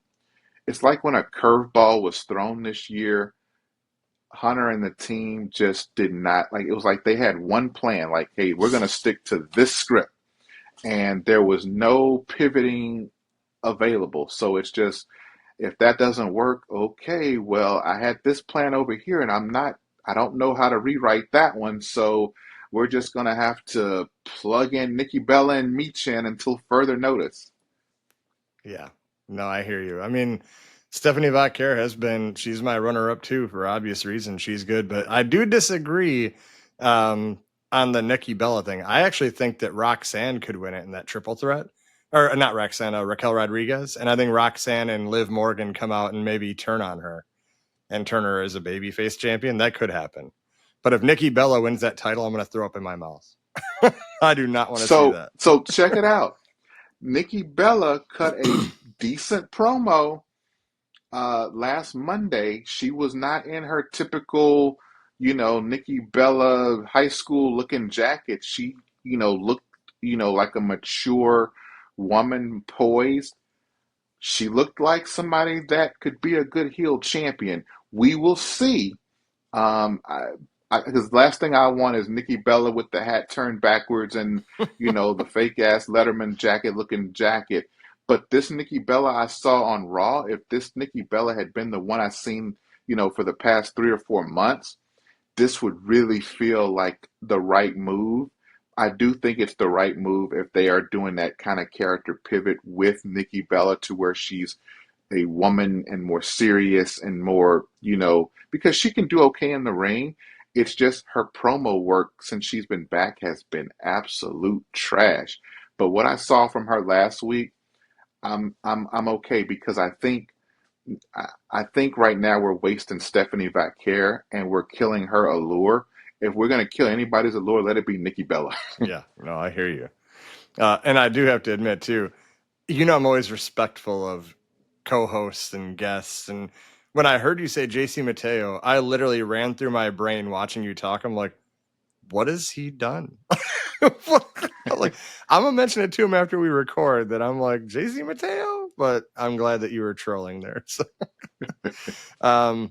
a curveball was thrown this year, Hunter and the team just did not, it was like they had one plan, like, hey, we're going to stick to this script. And there was no pivoting available. So it's just, if that doesn't work, okay, well, I had this plan over here and I don't know how to rewrite that one. So we're just going to have to plug in Nikki Bella and Michin until further notice.
Yeah, no, I hear you. I mean, Stephanie Vaquer she's my runner-up too, for obvious reasons. She's good, but I do disagree on the Nikki Bella thing. I actually think that Roxanne could win it in that triple threat. Or not Roxanne, Raquel Rodriguez. And I think Roxanne and Liv Morgan come out and maybe turn on her and turn her as a babyface champion. That could happen. But if Nikki Bella wins that title, I'm going to throw up in my mouth. I do not want to see that.
So check it out. Nikki Bella cut a decent promo last Monday. She was not in her typical, Nikki Bella high school looking jacket. She, looked, like a mature woman, poised. She looked like somebody that could be a good heel champion. We will see. Because last thing I want is Nikki Bella with the hat turned backwards and, the fake ass Letterman looking jacket. But this Nikki Bella I saw on Raw, if this Nikki Bella had been the one I seen for the past 3 or 4 months, this would really feel like the right move. I do think it's the right move if they are doing that kind of character pivot with Nikki Bella to where she's a woman and more serious and more, because she can do okay in the ring. It's just her promo work since she's been back has been absolute trash. But what I saw from her last week, I'm okay because I think right now we're wasting Stephanie Vaquer and we're killing her allure. If we're gonna kill anybody's allure, let it be Nikki Bella.
Yeah, no, I hear you. And I do have to admit too, I'm always respectful of co-hosts and guests. And when I heard you say JC Mateo, I literally ran through my brain watching you talk. I'm like, what has he done? I'm like, I'm gonna mention it to him after we record that I'm like JC Mateo, but I'm glad that you were trolling there. So, all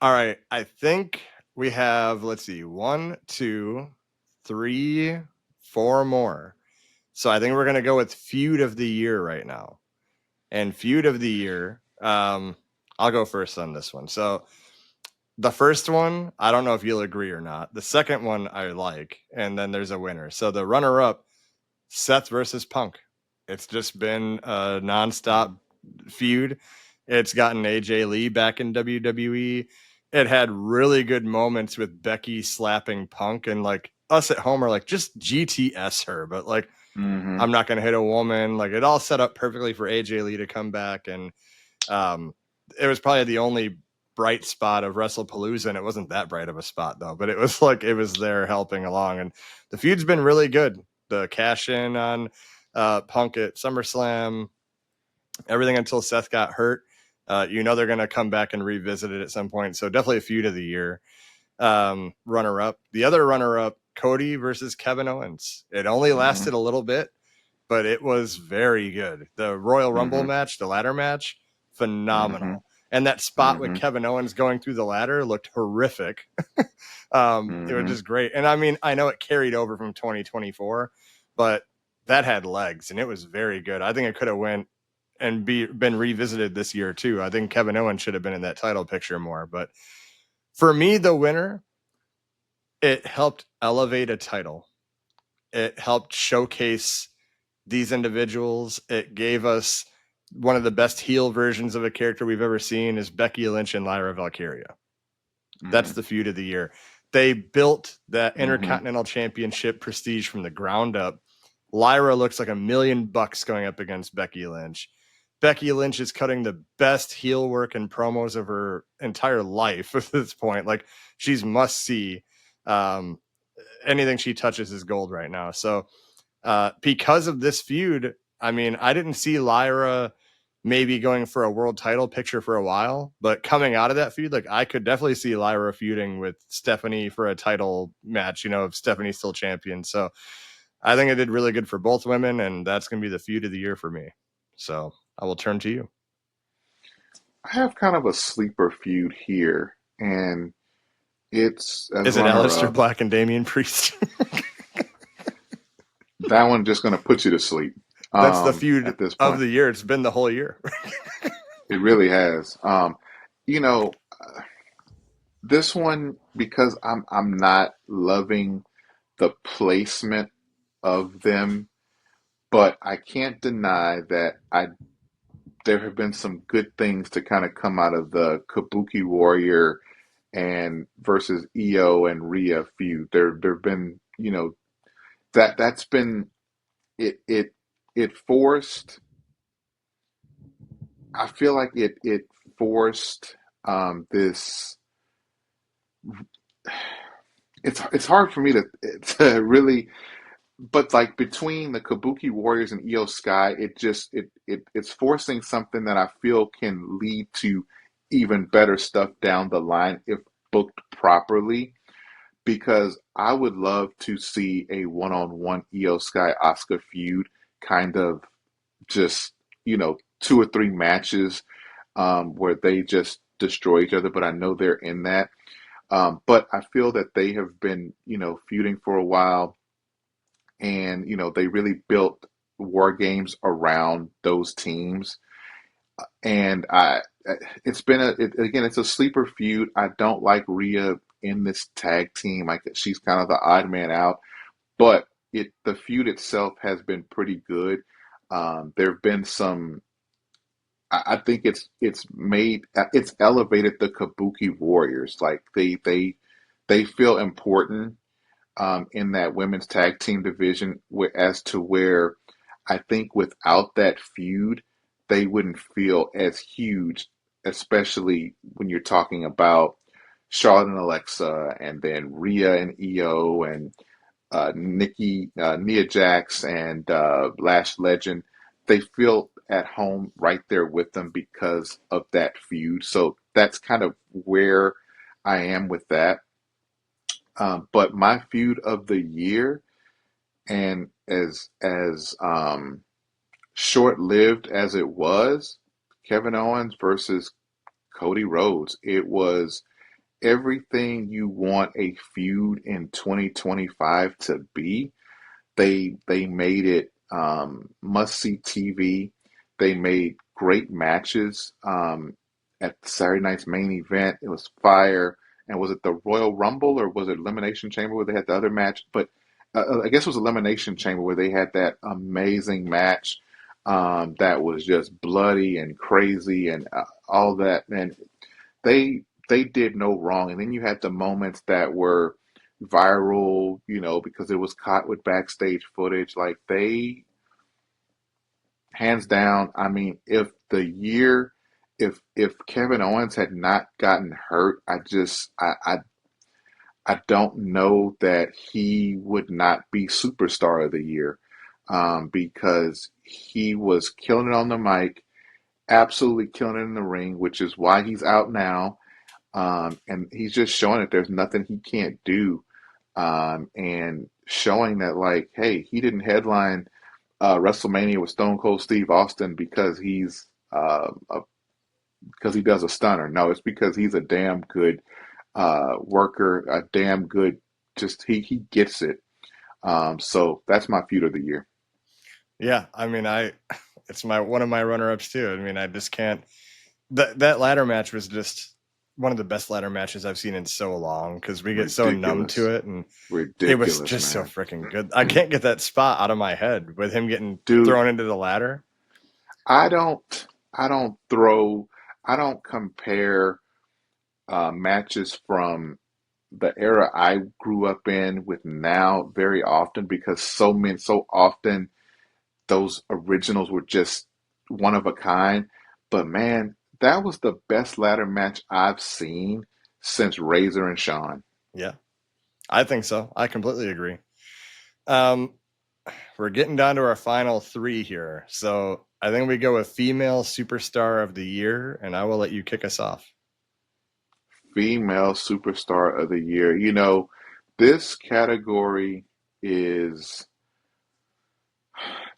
right. I think we have, let's see, 1, 2, 3, 4 more. So I think we're gonna go with feud of the year right now. And feud of the year, I'll go first on this one. So the first one, I don't know if you'll agree or not. The second one I like, and then there's a winner. So the runner-up, Seth versus Punk. It's just been a nonstop feud. It's gotten AJ Lee back in WWE. It had really good moments with Becky slapping Punk, and like us at home are like, just GTS her, but like,
Hmm.
I'm not going to hit a woman. Like, it all set up perfectly for AJ Lee to come back. And it was probably the only bright spot of WrestlePalooza, and it wasn't that bright of a spot though, but it was like it was there helping along. And the feud's been really good. The cash in on Punk at SummerSlam, everything until Seth got hurt. They're going to come back and revisit it at some point. So definitely a feud of the year. Runner up. The other runner up, Cody versus Kevin Owens. It only
Hmm.
lasted a little bit, but it was very good. The Royal Rumble
Hmm.
match, the ladder match,
Hmm.
phenomenal. And that spot with
Hmm.
Kevin Owens going through the ladder looked horrific. It was
Hmm.
just great. And I mean, I know it carried over from 2024, but that had legs and it was very good. I think it could have went and been revisited this year too. I think Kevin Owens should have been in that title picture more. But for me, the winner, it helped elevate a title. It helped showcase these individuals. It gave us one of the best heel versions of a character we've ever seen is Becky Lynch and Lyra Valkyria. That's
Hmm.
the feud of the year. They built that
Hmm.
Intercontinental Championship prestige from the ground up. Lyra looks like $1,000,000 going up against Becky Lynch. Becky Lynch is cutting the best heel work and promos of her entire life at this point. Like, she's must see. Um, Anything she touches is gold right now. So because of this feud, I mean, I didn't see Lyra maybe going for a world title picture for a while, but coming out of that feud, like I could definitely see Lyra feuding with Stephanie for a title match, if Stephanie's still champion. So I think it did really good for both women, and that's going to be the feud of the year for me. So I will turn to you.
I have kind of a sleeper feud here, and it's as
Is it Aleister
runner-up.
Black and Damian Priest?
That one just going to put you to sleep
That's the feud
at this
of
point.
the year. It's been the whole year.
It really has. You know, this one because I'm not loving the placement of them, but I can't deny that I there have been some good things to kind of come out of the Kabuki Warrior and versus Io and Rhea feud. There've been, that's been it it forced I feel like it forced this it's hard for me to really, but like between the Kabuki Warriors and Io Sky, it's forcing something that I feel can lead to even better stuff down the line if booked properly. Because I would love to see a one-on-one Io Sky Asuka feud, kind of just 2 or 3 matches where they just destroy each other. But I know they're in that. But I feel that they have been feuding for a while, and they really built war games around those teams. And it's been again, it's a sleeper feud. I don't like Rhea in this tag team. Like she's kind of the odd man out, but the feud itself has been pretty good. There have been some. I think it's elevated the Kabuki Warriors. Like they feel important in that women's tag team division, as to where I think without that feud, they wouldn't feel as huge, especially when you're talking about Charlotte and Alexa, and then Rhea and Io, and Nia Jax, and Lash Legend. They feel at home right there with them because of that feud. So that's kind of where I am with that. But my feud of the year, and as short-lived as it was, Kevin Owens versus Cody Rhodes. It was everything you want a feud in 2025 to be. They made it must-see TV. They made great matches at Saturday night's main event. It was fire. And was it the Royal Rumble, or was it Elimination Chamber where they had the other match? But I guess it was Elimination Chamber where they had that amazing match that was just bloody and crazy, and all that. And they did no wrong. And then you had the moments that were viral, because it was caught with backstage footage. Like they, hands down, I mean, if Kevin Owens had not gotten hurt, I don't know that he would not be superstar of the year, because he was killing it on the mic, absolutely killing it in the ring, which is why he's out now. And he's just showing that there's nothing he can't do, and showing that, like, hey, he didn't headline WrestleMania with Stone Cold Steve Austin because he does a stunner. No, it's because he's a damn good worker, a damn good. Just he gets it. So that's my feud of the year.
Yeah, I mean, it's one of my runner-ups too. I mean, I just can't. That ladder match was just one of the best ladder matches I've seen in so long, because we get so numb
Ridiculous,
to it, and it was
ridiculous,
just so
man.
freaking good. I can't get that spot out of my head with him getting
Dude,
thrown into the ladder.
I don't, I don't throw, I don't compare matches from the era I grew up in with now very often, because so often those originals were just one of a kind. But man, that was the best ladder match I've seen since Razor and Shawn.
Yeah, I think so. I completely agree. Um, we're getting down to our final three here, so I think we go with female superstar of the year, and I will let you kick us off.
Female superstar of the year. This category is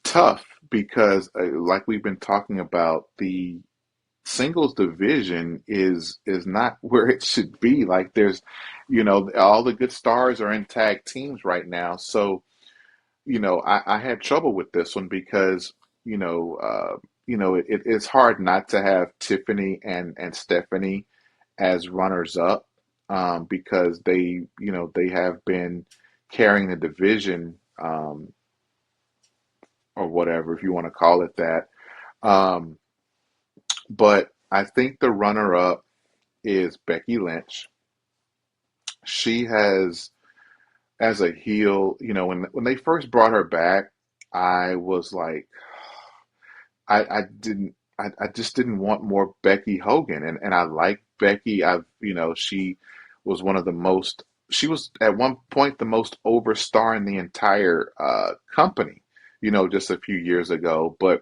tough because, like we've been talking about, the singles division is not where it should be. Like there's, all the good stars are in tag teams right now. So, I had trouble with this one because, it's hard not to have Tiffany and Stephanie as runners up, because they have been carrying the division, or whatever, if you want to call it that. Um, but I think the runner up is Becky Lynch. She has, as a heel, when they first brought her back, I was like, I just didn't want more Becky Hogan, and I like Becky. She was one of the most, she was at one point the most over star in the entire company, just a few years ago. But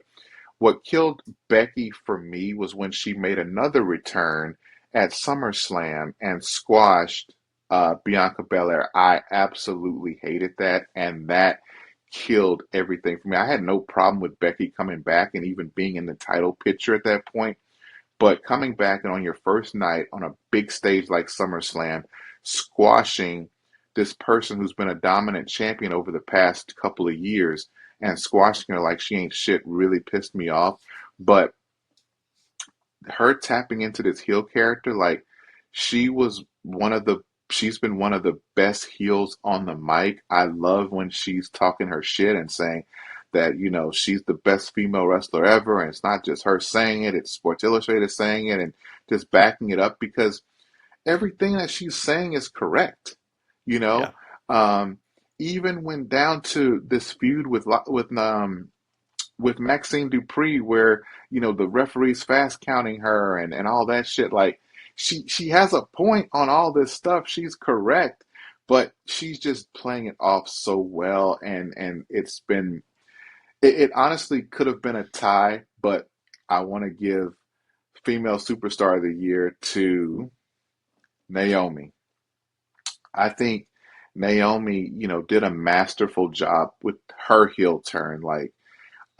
what killed Becky for me was when she made another return at SummerSlam and squashed Bianca Belair. I absolutely hated that, and that killed everything for me. I had no problem with Becky coming back and even being in the title picture at that point, but coming back and on your first night on a big stage like SummerSlam, squashing this person who's been a dominant champion over the past couple of years, and squashing her like she ain't shit, really pissed me off. But her tapping into this heel character, like she was one of the she's been one of the best heels on the mic. I love when she's talking her shit and saying that, she's the best female wrestler ever, and it's not just her saying it, it's Sports Illustrated saying it and just backing it up because everything that she's saying is correct. You
Yeah.
know, um, even when down to this feud with Maxine Dupree, where the referee's fast counting her and all that shit. Like she has a point on all this stuff. She's correct, but she's just playing it off so well, and it honestly could have been a tie, but I want to give female superstar of the year to Naomi. I think Naomi, did a masterful job with her heel turn, like,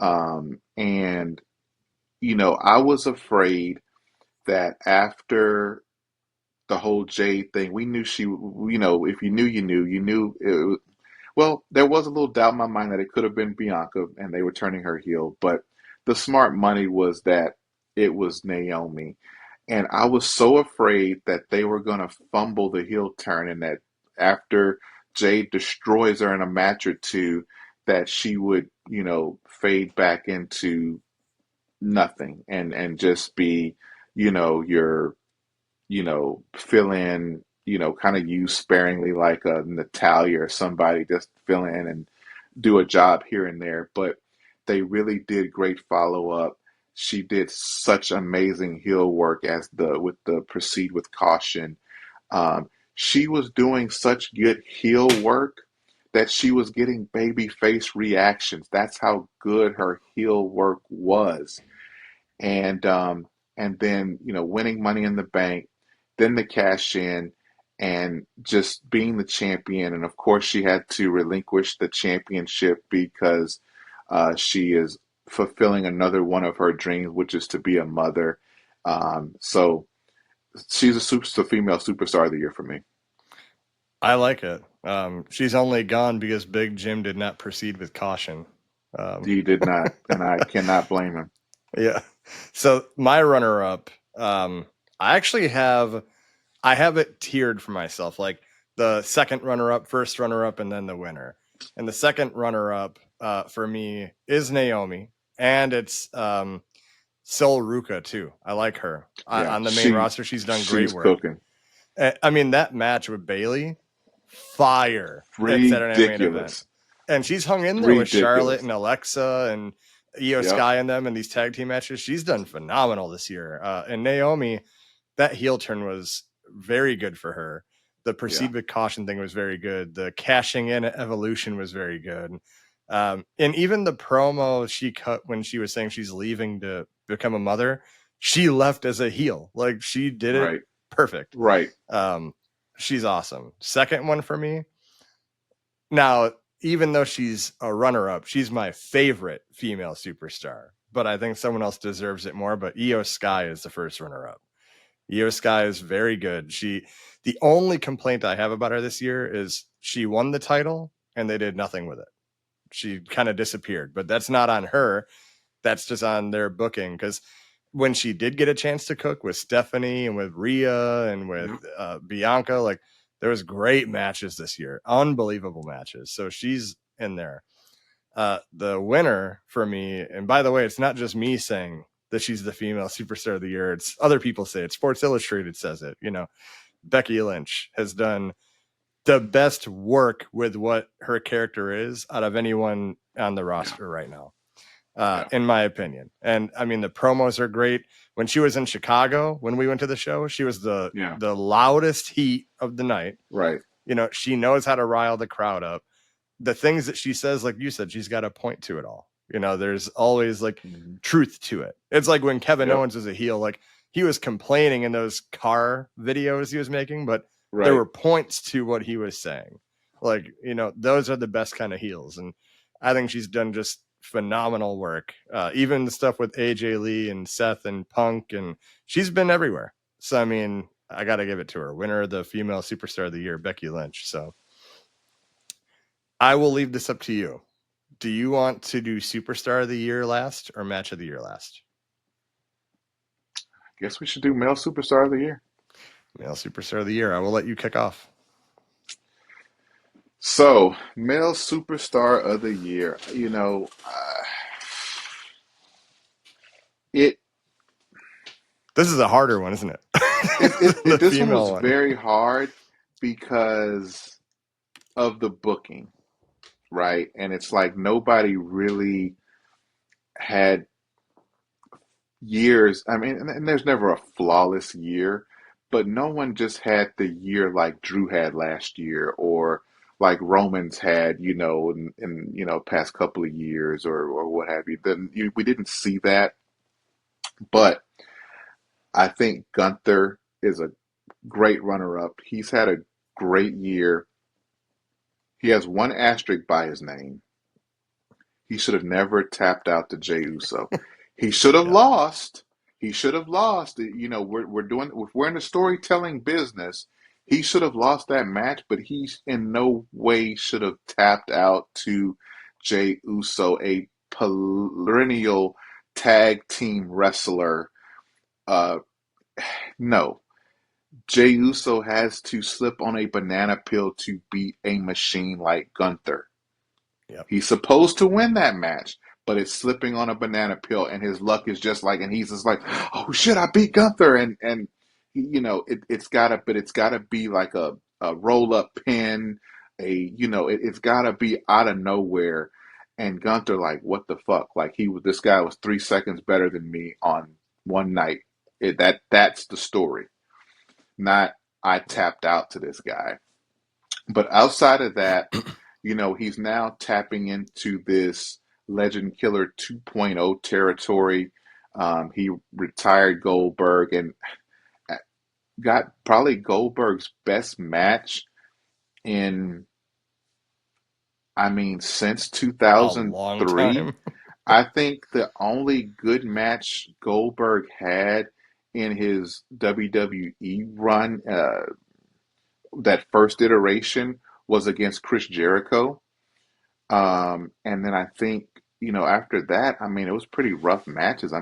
and I was afraid that after the whole Jade thing, we knew if you knew, you knew well, there was a little doubt in my mind that it could have been Bianca and they were turning her heel, but the smart money was that it was Naomi. And I was so afraid that they were going to fumble the heel turn and that after Jade destroys her in a match or two, that she would, fade back into nothing and just be, your, fill in, kind of used sparingly like a Natalia or somebody, just fill in and do a job here and there. But they really did great follow up. She did such amazing heel work as with the proceed with caution. She was doing such good heel work that she was getting baby face reactions. That's how good her heel work was. And then winning Money in the Bank, then the cash in, and just being the champion. And of course, she had to relinquish the championship because she is fulfilling another one of her dreams, which is to be a mother. So she's a female superstar of the year for me.
I like it. She's only gone because Big Jim did not proceed with caution.
He did not, and I cannot blame him.
Yeah. So my runner-up, I actually I have it tiered for myself, like the second runner-up, first runner-up, and then the winner. And the second runner-up for me is Naomi, and it's Sol Ruka too. I like her
Yeah,
on the main roster. She's done great
she's
work.
cooking.
I mean, that match with Bailey, fire at Saturday Night Main Event.
Ridiculous.
And she's hung in there with Charlotte
Ridiculous.
and Alexa and Io
Yep.
Sky and them in these tag team matches. She's done phenomenal this year. And Naomi, that heel turn was very good for her. The proceed with caution thing was very good. The cashing in at Evolution was very good. And even the promo she cut when she was saying she's leaving to become a mother, she left as a heel. Like she did it
Right.
perfect.
Right.
She's awesome. Second one for me. Now, even though she's a runner-up, she's my favorite female superstar. But I think someone else deserves it more. But Io Sky is the first runner-up. Io Sky is very good. The only complaint I have about her this year is she won the title and they did nothing with it. She kind of disappeared, but that's not on her. That's just on their booking. Because when she did get a chance to cook with Stephanie and with Rhea and with Bianca, like there was great matches this year, unbelievable matches. So she's in there. The winner for me, and by the way, it's not just me saying that she's the female superstar of the year. It's other people say it. Sports Illustrated says it. Becky Lynch has done the best work with what her character is out of anyone on the roster right now. In my opinion. And I mean, the promos are great. When she was in Chicago, when we went to the show, she was the loudest heat of the night.
Right.
She knows how to rile the crowd up. The things that she says, like you said, she's got a point to it all. There's always like truth to it. It's like when Kevin Owens was a heel, like he was complaining in those car videos he was making, but there were points to what he was saying. Like, those are the best kind of heels. And I think she's done just phenomenal work. Even the stuff with AJ Lee and Seth and Punk, and she's been everywhere. So, I mean, I got to give it to her. Winner of the female superstar of the year, Becky Lynch. So I will leave this up to you. Do you want to do superstar of the year last or match of the year last?
guess we should do male superstar of the year.
Male superstar of the year. I will let you kick off.
So, male superstar of the year. It
This is a harder one, isn't it? The
this one was
female one.
very hard because of the booking, right? And it's like nobody really had years. I mean, and there's never a flawless year, but no one just had the year like Drew had last year or like Romans had, in past couple of years or what have you. We didn't see that, but I think Gunther is a great runner-up. He's had a great year. He has one asterisk by his name. He should have never tapped out to Jey Uso. He should have
Yeah.
lost. He should have lost. We're in the storytelling business. He should have lost that match, but he in no way should have tapped out to Jey Uso, a perennial tag team wrestler. No. Jey Uso has to slip on a banana peel to beat a machine like Gunther.
Yep.
He's supposed to win that match, but it's slipping on a banana peel, and his luck is just like, and he's just like, oh shit, I beat Gunther, and it's gotta be like a roll up pin, it's gotta be out of nowhere, and Gunther like, what the fuck, like this guy was 3 seconds better than me on one night. That's the story, not I tapped out to this guy. But outside of that, he's now tapping into this Legend Killer 2.0 territory. He retired Goldberg and got probably Goldberg's best match in, since
A long
2003.
time.
I think the only good match Goldberg had in his WWE run, that first iteration, was against Chris Jericho. And then I think, after that, it was pretty rough matches.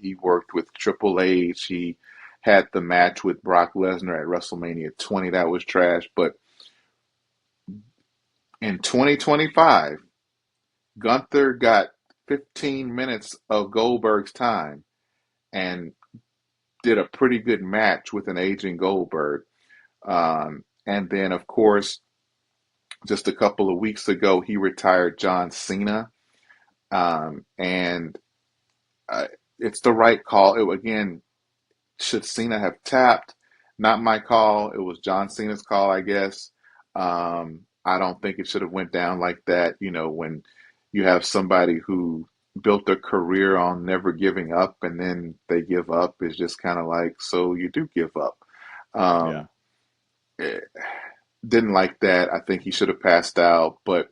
He worked with Triple H. He had the match with Brock Lesnar at WrestleMania 20. That was trash. But in 2025, Gunther got 15 minutes of Goldberg's time and did a pretty good match with an aging Goldberg. And then, of course, just a couple of weeks ago, he retired John Cena. And it's the right call. Again, should Cena have tapped? Not my call. It was John Cena's call, I guess. I don't think it should have went down like that. When you have somebody who built their career on never giving up and then they give up, it's just kind of like, so you do give up.
Yeah.
Didn't like that. I think he should have passed out. But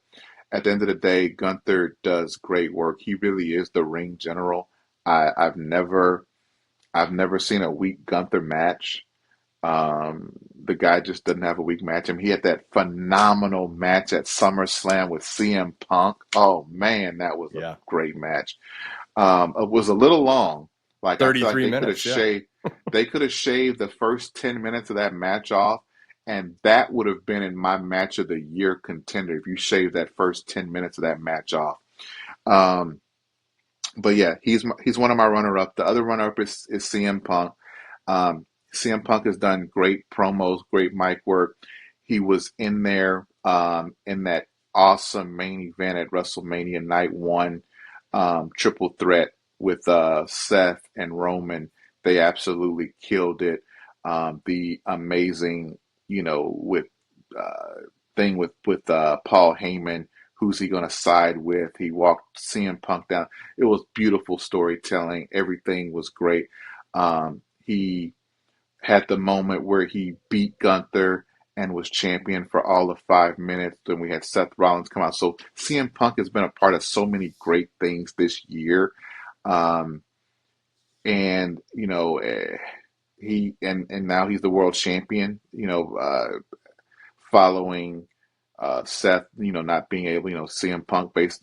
at the end of the day, Gunther does great work. He really is the ring general. I've never seen a weak Gunther match. The guy just doesn't have a weak match. He had that phenomenal match at SummerSlam with CM Punk. Oh man, that was a great match. It was a little long. Like I feel like
33 minutes.
They could have shaved the first 10 minutes of that match off, and that would have been in my match of the year contender if you shaved that first 10 minutes of that match off. But yeah, he's one of my runner-up. The other runner-up is CM Punk. CM Punk has done great promos, great mic work. He was in there in that awesome main event at WrestleMania Night 1, Triple Threat with Seth and Roman. They absolutely killed it. The amazing, with thing with Paul Heyman. Who's he going to side with? He walked CM Punk down. It was beautiful storytelling. Everything was great. He had the moment where he beat Gunther and was champion for all of 5 minutes. Then we had Seth Rollins come out. So CM Punk has been a part of so many great things this year. And now he's the world champion, following Seth, not being able, CM Punk wins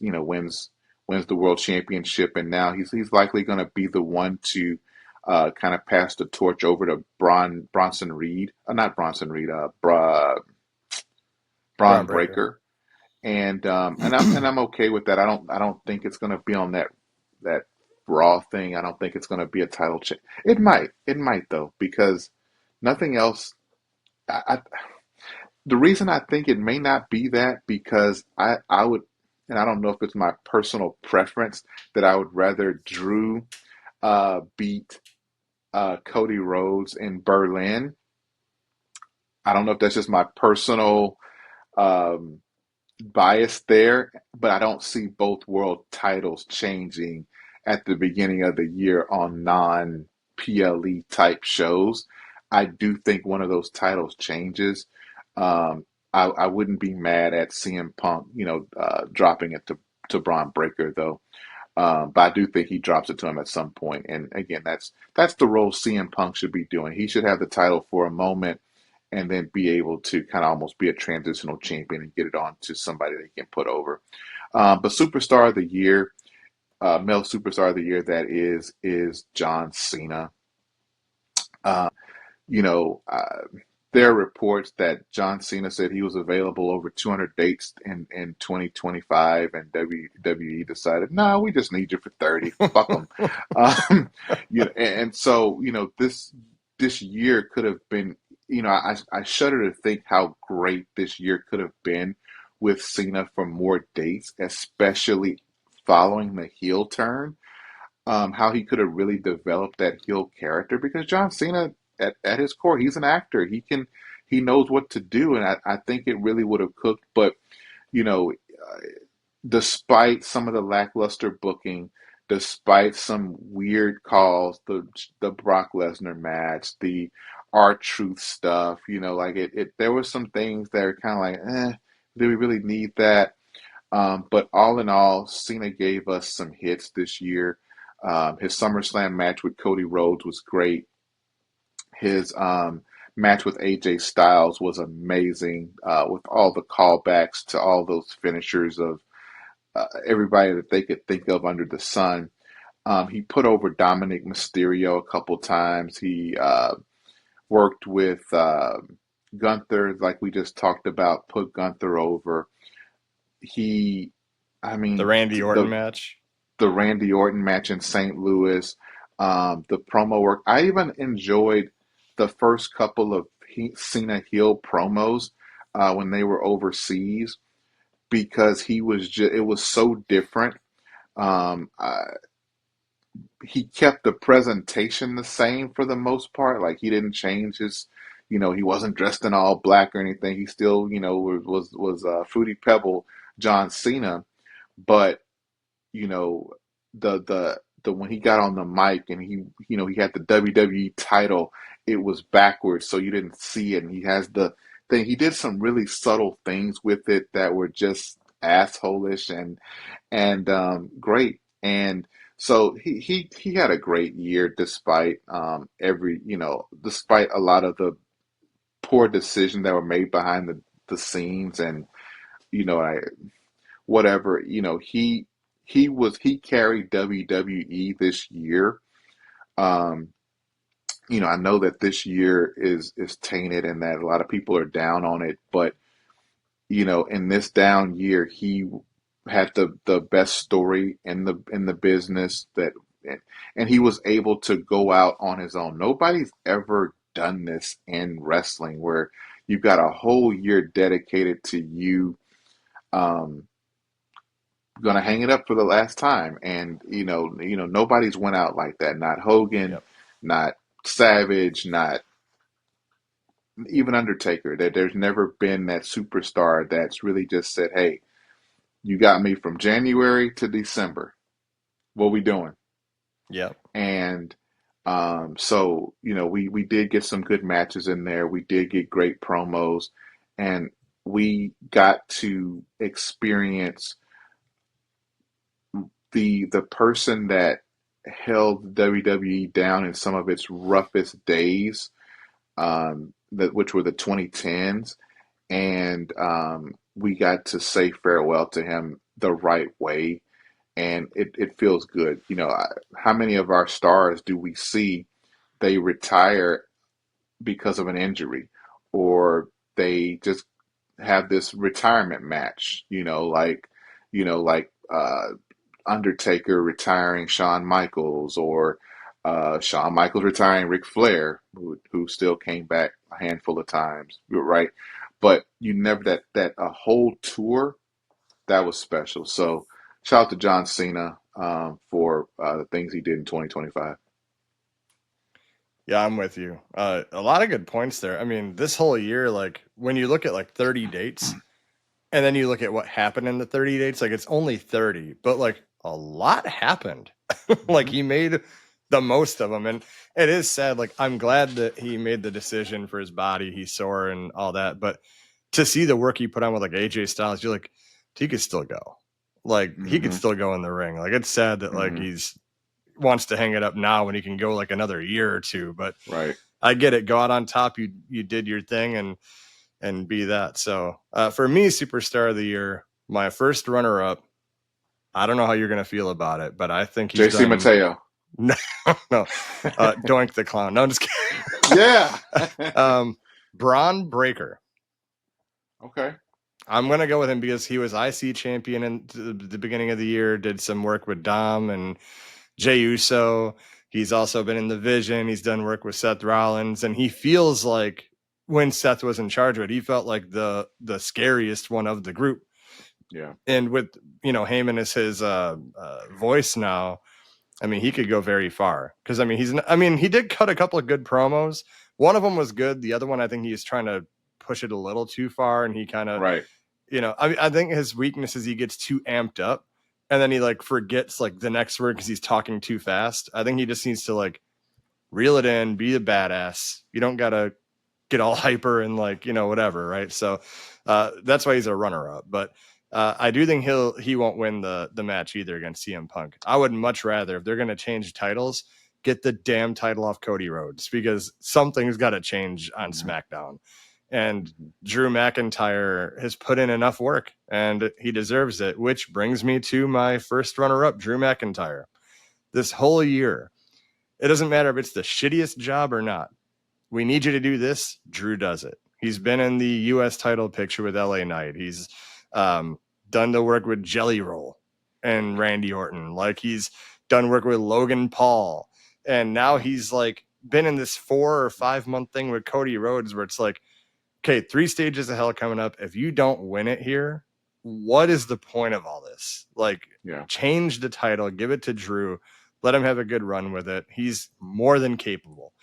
the world championship, and now he's likely going to be the one to kind of passed the torch over to Bronson Reed, not Bronson Reed, Braun
Braun Breaker.
Breaker, and I'm okay with that. I don't think it's going to be on that Raw thing. I don't think it's going to be a title change. It might though, because nothing else. I The reason I think it may not be that, because I would, and I don't know if it's my personal preference, that I would rather Drew beat Cody Rhodes in Berlin. I don't know if that's just my personal um, bias there, but I don't see both world titles changing at the beginning of the year on non PLE type shows. I do think one of those titles changes. Um, I wouldn't be mad at CM Punk, dropping it to Braun Breaker though. But I do think he drops it to him at some point. And again, that's the role CM Punk should be doing. He should have the title for a moment and then be able to kind of almost be a transitional champion and get it on to somebody they can put over. But superstar of the year, male superstar of the year, that is John Cena. Uh, you know, uh, there are reports that John Cena said he was available over 200 dates in 2025, and WWE decided, no, we just need you for 30. Fuck them. Um, and so, this year could have been, I shudder to think how great this year could have been with Cena for more dates, especially following the heel turn, how he could have really developed that heel character, because John Cena at his core, he's an actor. He knows what to do, and I think it really would have cooked. But you know, uh, despite some of the lackluster booking, despite some weird calls, the Brock Lesnar match, the R-Truth stuff, like there were some things that are kind of like, do we really need that? But all in all, Cena gave us some hits this year. His SummerSlam match with Cody Rhodes was great. His match with AJ Styles was amazing, with all the callbacks to all those finishers of everybody that they could think of under the sun. He put over Dominik Mysterio a couple times. He worked with Gunther, like we just talked about, put Gunther over. He, I
The
mean,
Randy Orton
the
match.
the Randy Orton match in St. Louis, the promo work. I even enjoyed the first couple of Cena heel promos when they were overseas, because it was so different. Um, uh, he kept the presentation the same for the most part. Like, he didn't change he wasn't dressed in all black or anything. He still, was Fruity Pebble John Cena, but you know, the when he got on the mic and he had the WWE title, it was backwards, so you didn't see it. And he has the thing. He did some really subtle things with it that were just assholish and great. And so he had a great year, despite despite a lot of the poor decisions that were made behind the scenes. And I whatever, he carried WWE this year. Um, I know that this year is tainted and that a lot of people are down on it, but in this down year, he had the best story in the business, and he was able to go out on his own. Nobody's ever done this in wrestling, where you've got a whole year dedicated to you. Um, Gonna hang it up for the last time. And nobody's went out like that. Not Hogan,
Yep.
not Savage, not even Undertaker. That there's never been that superstar that's really just said, "Hey, you got me from January to December. What we doing?"
Yep.
And so we did get some good matches in there. We did get great promos, and we got to experience the person that held WWE down in some of its roughest days, which were the 2010s, and we got to say farewell to him the right way, and it feels good. How many of our stars do we see they retire because of an injury, or they just have this retirement match, like Undertaker retiring Shawn Michaels, or Shawn Michaels retiring Ric Flair, who still came back a handful of times, right? But you never that a whole tour that was special. So shout out to John Cena for the things he did in 2025.
Yeah, I'm with you. A lot of good points there. I mean, this whole year, like when you look at like 30 dates and then you look at what happened in the 30 dates, like it's only 30, but like a lot happened. Like
Hmm.
he made the most of them. And it is sad. Like I'm glad that he made the decision for his body. He's sore and all that. But to see the work he put on with like AJ Styles, you're like, he could still go. Like he could
Hmm.
still go in the ring. Like it's sad that like
Hmm.
he's wants to hang it up now when he can go like another year or two. But
Right.
I get it. Go out on top. You did your thing and be that. So for me, superstar of the year, my first runner up. I don't know how you're gonna feel about it, but I think he's
JC
done.
Mateo.
No, no, Doink the Clown. No, I'm just kidding.
Yeah.
Bron Breaker.
Okay.
I'm gonna go with him because he was IC champion in the beginning of the year. Did some work with Dom and Jey Uso. He's also been in the Vision. He's done work with Seth Rollins, and he feels like when Seth was in charge of it, he felt like the scariest one of the group.
Yeah.
And with Heyman as his voice now, I mean he could go very far because I mean he did cut a couple of good promos. One of them was good. The other one I think he's trying to push it a little too far, and he kind of
Right.
I think his weakness is he gets too amped up and then he like forgets like the next word because he's talking too fast. I think he just needs to like reel it in, be a badass. You don't gotta get all hyper and like whatever, right? So that's why he's a runner up. But I do think he won't win the match either against CM Punk. I would much rather, if they're gonna change titles, get the damn title off Cody Rhodes because something's got to change on
Hmm.
SmackDown. And
Hmm.
Drew McIntyre has put in enough work and he deserves it, which brings me to my first runner up, Drew McIntyre. This whole year, it doesn't matter if it's the shittiest job or not. We need you to do this. Drew does it. He's been in the U.S. title picture with LA Knight. He's done the work with Jelly Roll and Randy Orton. Like he's done work with Logan Paul. And now
Yeah.
he's like been in this 4 or 5 month thing with Cody Rhodes where it's like, okay, 3 stages of hell coming up. If you don't win it here, what is the point of all this? Like,
Yeah.
change the title, give it to Drew, let him have a good run with it. He's more than capable.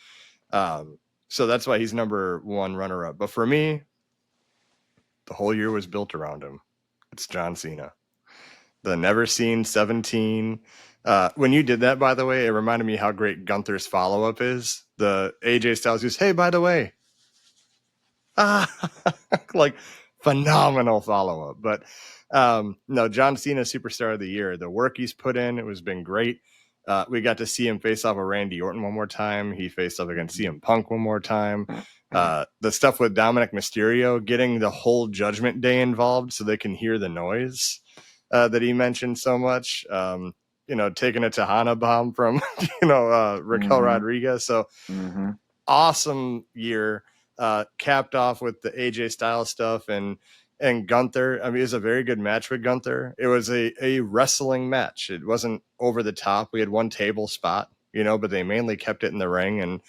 So that's why he's number 1 runner up. But for me, the whole year was built around him. It's John Cena. The never seen 17. When you did that, by the way, it reminded me how great Gunther's follow up is. The AJ Styles goes, hey, by the way, like phenomenal follow up. But no, John Cena, superstar of the year. The work he's put in, it has been great. We got to see him face off with Randy Orton one more time. He faced off against
Hmm.
CM Punk one more time. The stuff with Dominik Mysterio, getting the whole Judgment Day involved so they can hear the noise that he mentioned so much. Taking a Tahana bomb from Raquel
Hmm.
Rodriguez. So
Hmm.
awesome year. Capped off with the AJ Styles stuff and Gunther. I mean, it was a very good match with Gunther. It was a wrestling match. It wasn't over the top. We had one table spot, but they mainly kept it in the ring and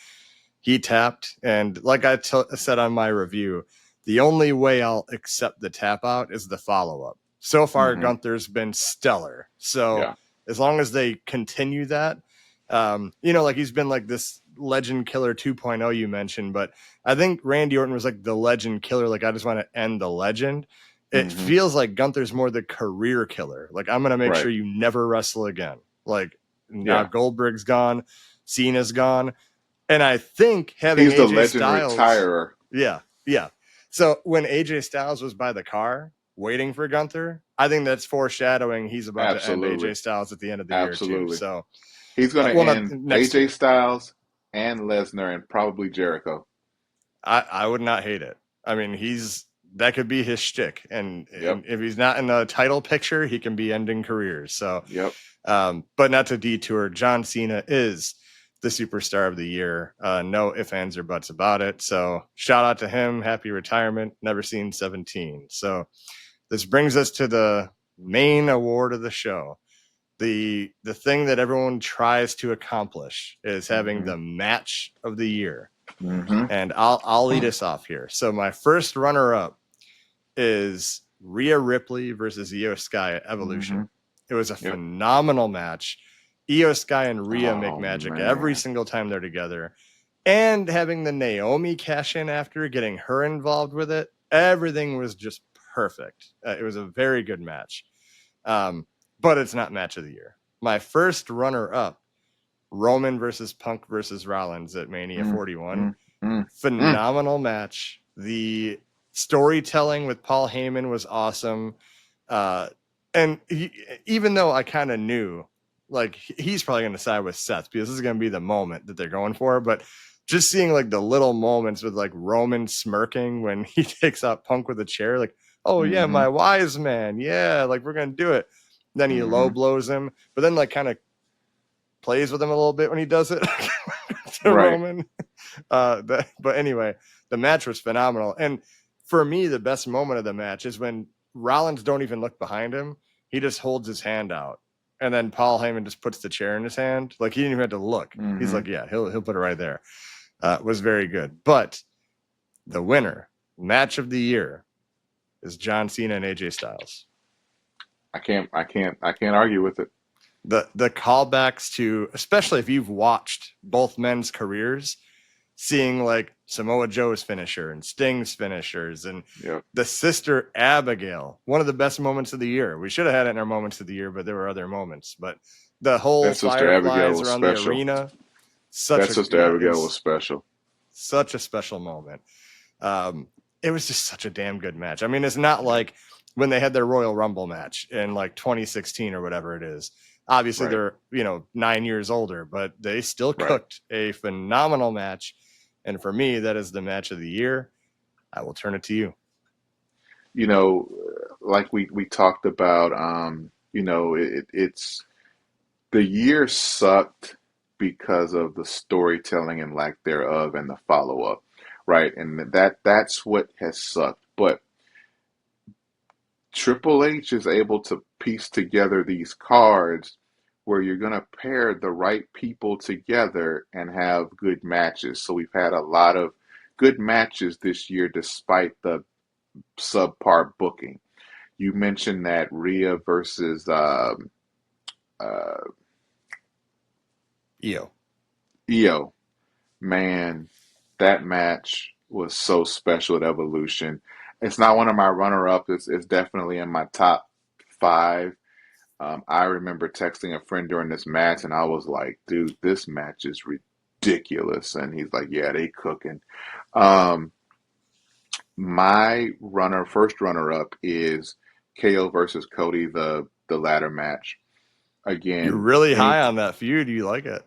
he tapped. And like I said on my review, the only way I'll accept the tap out is the follow up. So far,
Hmm.
Gunther's been stellar. So
Yeah.
as long as they continue that, like he's been like this legend killer 2.0 you mentioned, but I think Randy Orton was like the legend killer. Like I just want to end the legend. It
Hmm.
feels like Gunther's more the career killer. Like I'm going to make
Right.
sure you never wrestle again. Like now
Yeah.
Goldberg's gone, Cena's gone. And I think having
He's the
AJ
legend
Styles,
retirer.
yeah, yeah. So when AJ Styles was by the car waiting for Gunther, I think that's foreshadowing he's about to end
Absolutely.
AJ Styles at the end of the year too.
Absolutely.
So,
He's going to
well, not
end
next
AJ
year.
Styles and Lesnar and probably Jericho.
I would not hate it. I mean, that could be his shtick, and
Yep.
if he's not in the title picture, he can be ending careers. So,
Yep.
but not to detour. John Cena is the superstar of the year. No ifs, ands, or buts about it. So shout out to him. Happy retirement. Never seen 17. So this brings us to the main award of the show. The thing that everyone tries to accomplish is having the match of the year.
Mm-hmm.
And I'll lead us off here. So my first runner-up is Rhea Ripley versus Io Sky at Evolution.
Mm-hmm.
It was a phenomenal match. Io Sky and Rhea make magic
man.
every single time they're together. And having the Naomi cash in after, getting her involved with it, everything was just perfect. It was a very good match. But it's not match of the year. My first runner-up, Roman versus Punk versus Rollins at Mania 41. Phenomenal match. The storytelling with Paul Heyman was awesome. And even though I kind of knew, like, he's probably going to side with Seth because this is going to be the moment that they're going for. But just seeing, like, the little moments with, like, Roman smirking when he takes out Punk with a chair, like, oh, yeah, my wise man. Yeah, like, we're going to do it. Then he low blows him, but then, like, kind of plays with him a little bit when he does it to Roman. But anyway, the match was phenomenal. And for me, the best moment of the match is when Rollins don't even look behind him. He just holds his hand out. And then Paul Heyman just puts the chair in his hand. Like, he didn't even have to look. He's like, yeah, he'll put it right there. Was very good. But the winner, match of the year, is John Cena and AJ Styles.
I can't argue with it.
The callbacks to, especially if you've watched both men's careers, seeing like Samoa Joe's finisher and Sting's finishers and the sister Abigail, one of the best moments of the year. We should have had it in our moments of the year, but there were other moments. But the whole fireflies around the arena, Sister Abigail was special. Such a special moment. It was just such a damn good match. I mean, it's not like when they had their Royal Rumble match in like 2016 or whatever it is. Obviously, they're 9 years older, but they still cooked a phenomenal match. And for me, that is the match of the year. I will turn it to you.
You know, like we talked about, it's the year sucked because of the storytelling and lack thereof and the follow-up, right? And that's what has sucked. But Triple H is able to piece together these cards where you're going to pair the right people together and have good matches. So we've had a lot of good matches this year despite the subpar booking. You mentioned that Rhea versus Io. Man, that match was so special at Evolution. It's not one of my runner-up. It's definitely in my top 5. I remember texting a friend during this match, and I was like, dude, this match is ridiculous. And he's like, yeah, they cooking. My first runner-up is KO versus Cody, the ladder match. Again,
you're really high on that feud. You like it.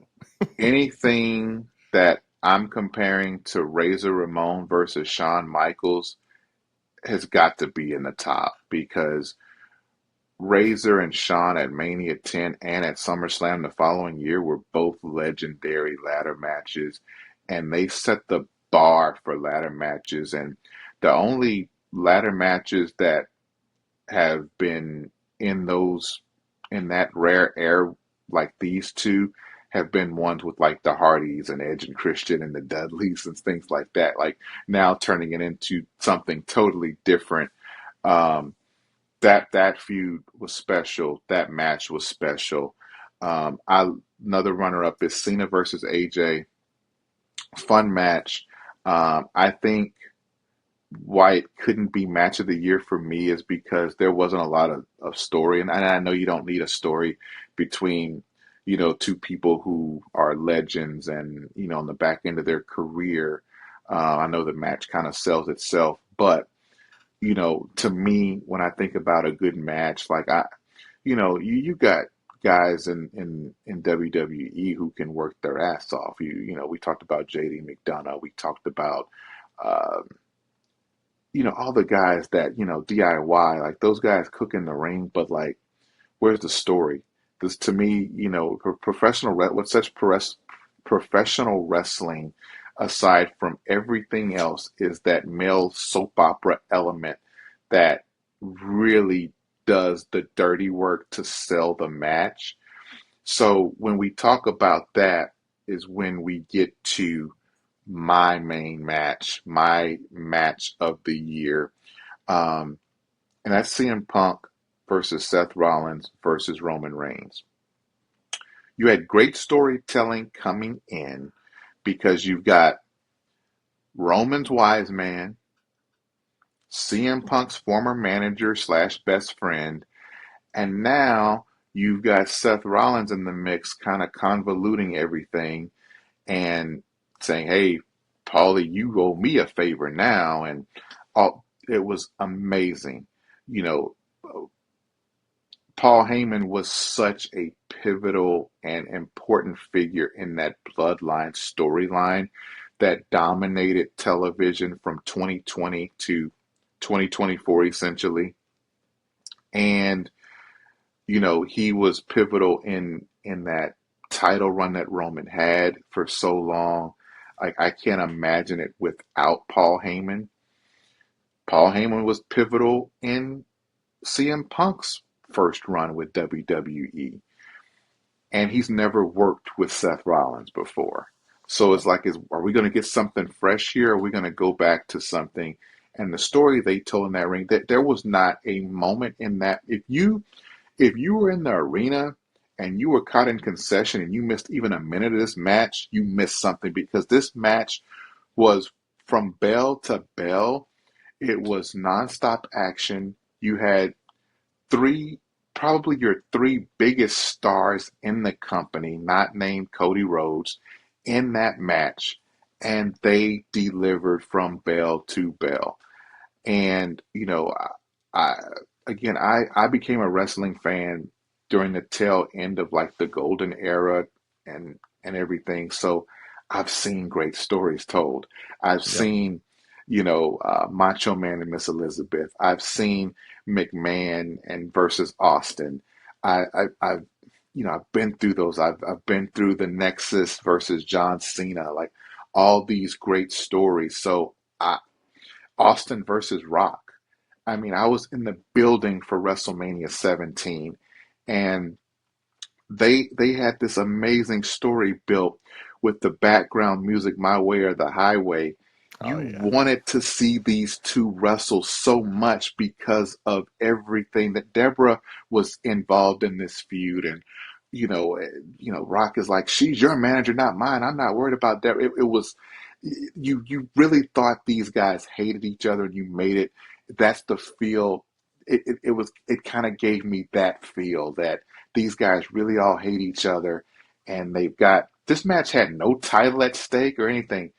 Anything that I'm comparing to Razor Ramon versus Shawn Michaels has got to be in the top because Razor and Shawn at Mania 10 and at SummerSlam the following year were both legendary ladder matches, and they set the bar for ladder matches. And the only ladder matches that have been in that rare air like these two have been ones with like the Hardys and Edge and Christian and the Dudleys and things like that. Like now turning it into something totally different. That feud was special. That match was special. Another runner-up is Cena versus AJ. Fun match. I think why it couldn't be match of the year for me is because there wasn't a lot of story. And I know you don't need a story between, two people who are legends and, on the back end of their career. I know the match kind of sells itself, but to me, when I think about a good match, like you got guys in WWE who can work their ass off. We talked about JD McDonough. We talked about, all the guys that, DIY, like those guys cook in the ring, but like, where's the story? Because to me, professional, what sets professional wrestling, aside from everything else, is that male soap opera element that really does the dirty work to sell the match. So when we talk about that is when we get to my main match, my match of the year. Um, and that's CM Punk versus Seth Rollins versus Roman Reigns. You had great storytelling coming in because you've got Roman's wise man, CM Punk's former manager slash best friend, and now you've got Seth Rollins in the mix, kind of convoluting everything and saying, "Hey, Paulie, you owe me a favor now." And it was amazing. You know, Paul Heyman was such a pivotal and important figure in that bloodline storyline that dominated television from 2020 to 2024, essentially. And he was pivotal in that title run that Roman had for so long. Like, I can't imagine it without Paul Heyman. Paul Heyman was pivotal in CM Punk's first run with WWE, and he's never worked with Seth Rollins before. So it's like, are we going to get something fresh here? Or are we going to go back to something? And the story they told in that ring, that there was not a moment in that. If you were in the arena and you were caught in concession and you missed even a minute of this match, you missed something, because this match was from bell to bell. It was nonstop action. You had probably your three biggest stars in the company, not named Cody Rhodes, in that match, and they delivered from bell to bell. And I again, I became a wrestling fan during the tail end of like the golden era and everything. So I've seen great stories told. I've
Yep.
seen, Macho Man and Miss Elizabeth. I've seen McMahon and versus Austin. I've I've been through those. I've been through the Nexus versus John Cena. Like, all these great stories. So Austin versus Rock. I mean, I was in the building for WrestleMania 17, and they had this amazing story built with the background music, My Way or the Highway.
Oh
You
yeah.
wanted to see these two wrestle so much because of everything that Deborah was involved in this feud. And Rock is like, "She's your manager, not mine. I'm not worried about Deborah." It was, you really thought these guys hated each other, and you made it. That's the feel. It kind of gave me that feel that these guys really all hate each other, and they've got this match had no title at stake or anything.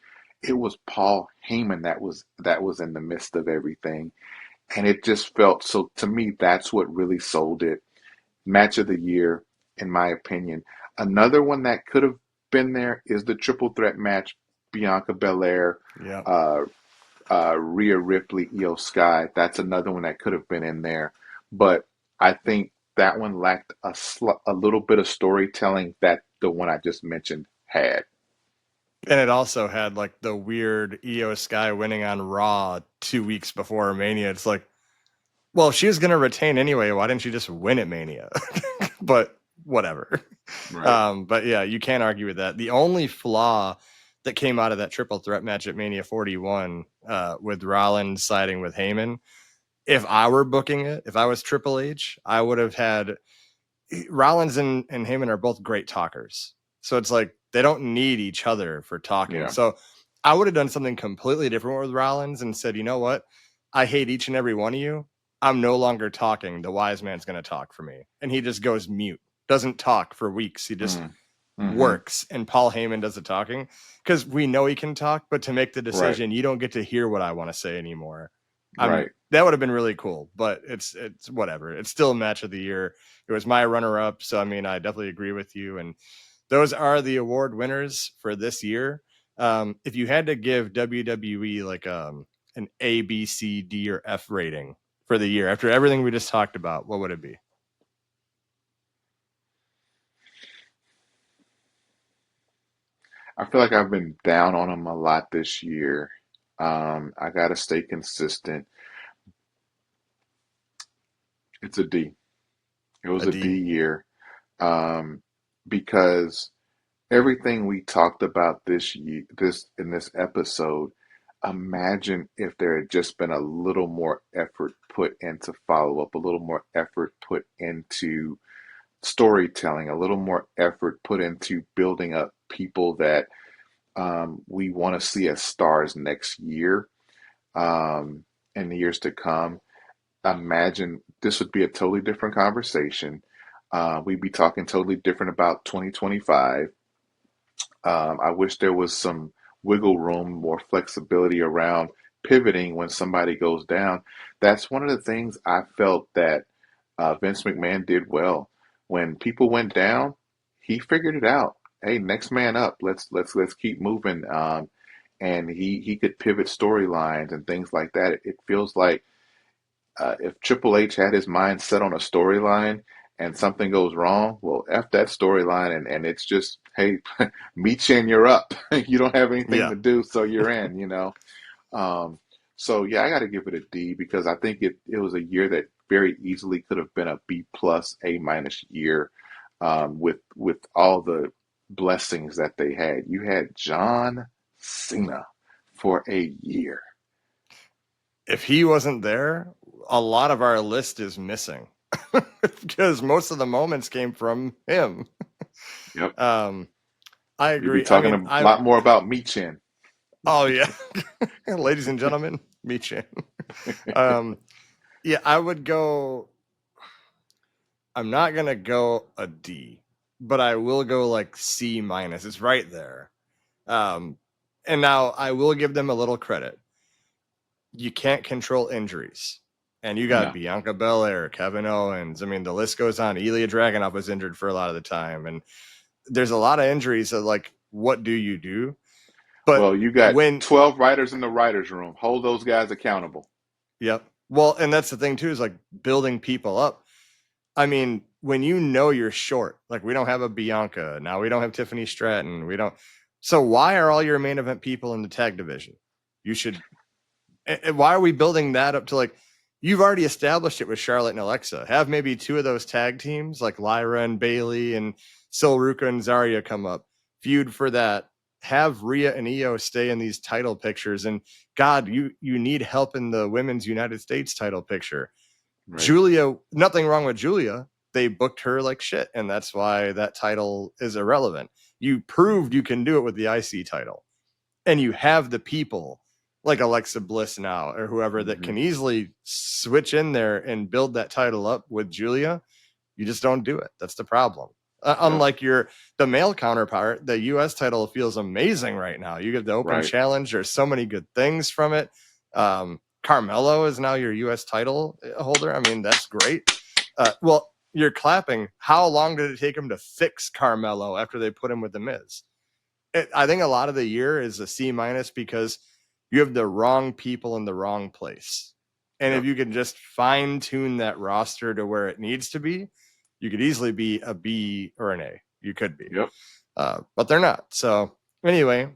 It was Paul Heyman that was in the midst of everything, and it just felt so. To me, that's what really sold it. Match of the year, in my opinion. Another one that could have been there is the triple threat match: Bianca Belair,
Yep.
uh, Rhea Ripley, Io Sky. That's another one that could have been in there, but I think that one lacked a little bit of storytelling that the one I just mentioned had.
And it also had like the weird Io Sky winning on Raw 2 weeks before Mania. It's like, well, she was going to retain anyway. Why didn't she just win at Mania? But whatever.
Right.
But yeah, you can't argue with that. The only flaw that came out of that triple threat match at Mania 41, with Rollins siding with Heyman, if I were booking it, if I was Triple H, I would have had Rollins and Heyman are both great talkers. So it's like they don't need each other for talking.
Yeah.
So I would have done something completely different with Rollins and said, you know what? I hate each and every one of you. I'm no longer talking. The wise man's going to talk for me. And he just goes mute, doesn't talk for weeks. He just
Mm. Mm-hmm.
works. And Paul Heyman does the talking because we know he can talk, but to make the
Right.
decision, you don't get to hear what I want to say anymore.
Right.
That would have been really cool, but it's whatever. It's still match of the year. It was my runner up. So, I mean, I definitely agree with you. And those are the award winners for this year. If you had to give WWE like an A, B, C, D, or F rating for the year after everything we just talked about, what would it be?
I feel like I've been down on them a lot this year. I gotta stay consistent. It's a D. It was
A
a
D.
D year. Um, because everything we talked about this year, this in this episode, imagine if there had just been a little more effort put into follow up, a little more effort put into storytelling, a little more effort put into building up people that we want to see as stars next year, and the years to come. Imagine this would be a totally different conversation. We'd be talking totally different about 2025. I wish there was some wiggle room, more flexibility around pivoting when somebody goes down. That's one of the things I felt that Vince McMahon did well. When people went down, he figured it out. Hey, next man up. Let's keep moving. And he could pivot storylines and things like that. It feels like if Triple H had his mind set on a storyline and something goes wrong, well, F that storyline and it's just, hey, Michin, you're up. You don't have anything
Yeah.
to do, so you're in, you know. Um, so yeah, I got to give it a D because I think it was a year that very easily could have been a B plus, A minus year, with all the blessings that they had. You had John Cena for a year.
If he wasn't there, a lot of our list is missing because most of the moments came from him.
Yep.
Um, I
We'd be
agree. I
talking
mean,
a lot more about Michin.
oh yeah, ladies and gentlemen, meet you. um, yeah, I would go. I'm not gonna go a D, but I will go like C minus. It's right there. Um, and now I will give them a little credit. You can't control injuries. And you got
No.
Bianca Belair, Kevin Owens. I mean, the list goes on. Ilya Dragunov was injured for a lot of the time. And there's a lot of injuries. So, like, what do you do? But
Well, you got
when,
12 writers in the writers' room. Hold those guys accountable.
yep. Well, and that's the thing, too, is like building people up. I mean, when you know you're short, like we don't have a Bianca. Now we don't have Tiffany Stratton. We don't. So why are all your main event people in the tag division? You should. And why are we building that up to like you've already established it with Charlotte and Alexa? Have maybe two of those tag teams like Lyra and Bailey and Sil Ruka and Zarya come up, feud for that. Have Rhea and Io stay in these title pictures, and God, you need help in the women's United States title picture.
Right.
Julia, nothing wrong with Julia. They booked her like shit, and that's why that title is irrelevant. You proved you can do it with the IC title, and you have the people like Alexa Bliss now or whoever that
Hmm.
can easily switch in there and build that title up with Julia. You just don't do it. That's the problem.
Yep.
Unlike the male counterpart, the U.S. title feels amazing right now. You get the open
Right.
challenge. There's so many good things from it. Carmelo is now your U.S. title holder. I mean, that's great. Well, you're clapping. How long did it take him to fix Carmelo after they put him with the Miz? I think a lot of the year is a C minus because you have the wrong people in the wrong place. And if
Yep.
you can just fine tune that roster to where it needs to be, you could easily be a B or an A. You could be,
Yep.
but they're not. So anyway,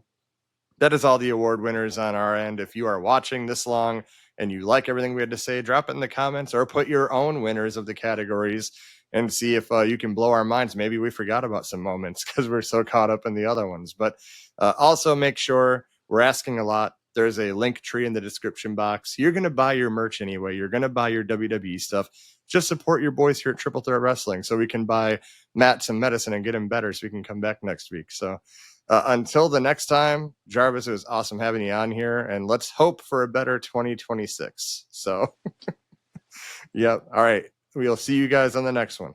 that is all the award winners on our end. If you are watching this long and you like everything we had to say, drop it in the comments or put your own winners of the categories and see if you can blow our minds. Maybe we forgot about some moments because we're so caught up in the other ones. But also make sure we're asking a lot. There's a link tree in the description box. You're going to buy your merch anyway. You're going to buy your WWE stuff. Just support your boys here at Triple Threat Wrestling so we can buy Matt some medicine and get him better so we can come back next week. So until the next time, Jarvis, it was awesome having you on here, and let's hope for a better 2026. So, yep. All right. We'll see you guys on the next one.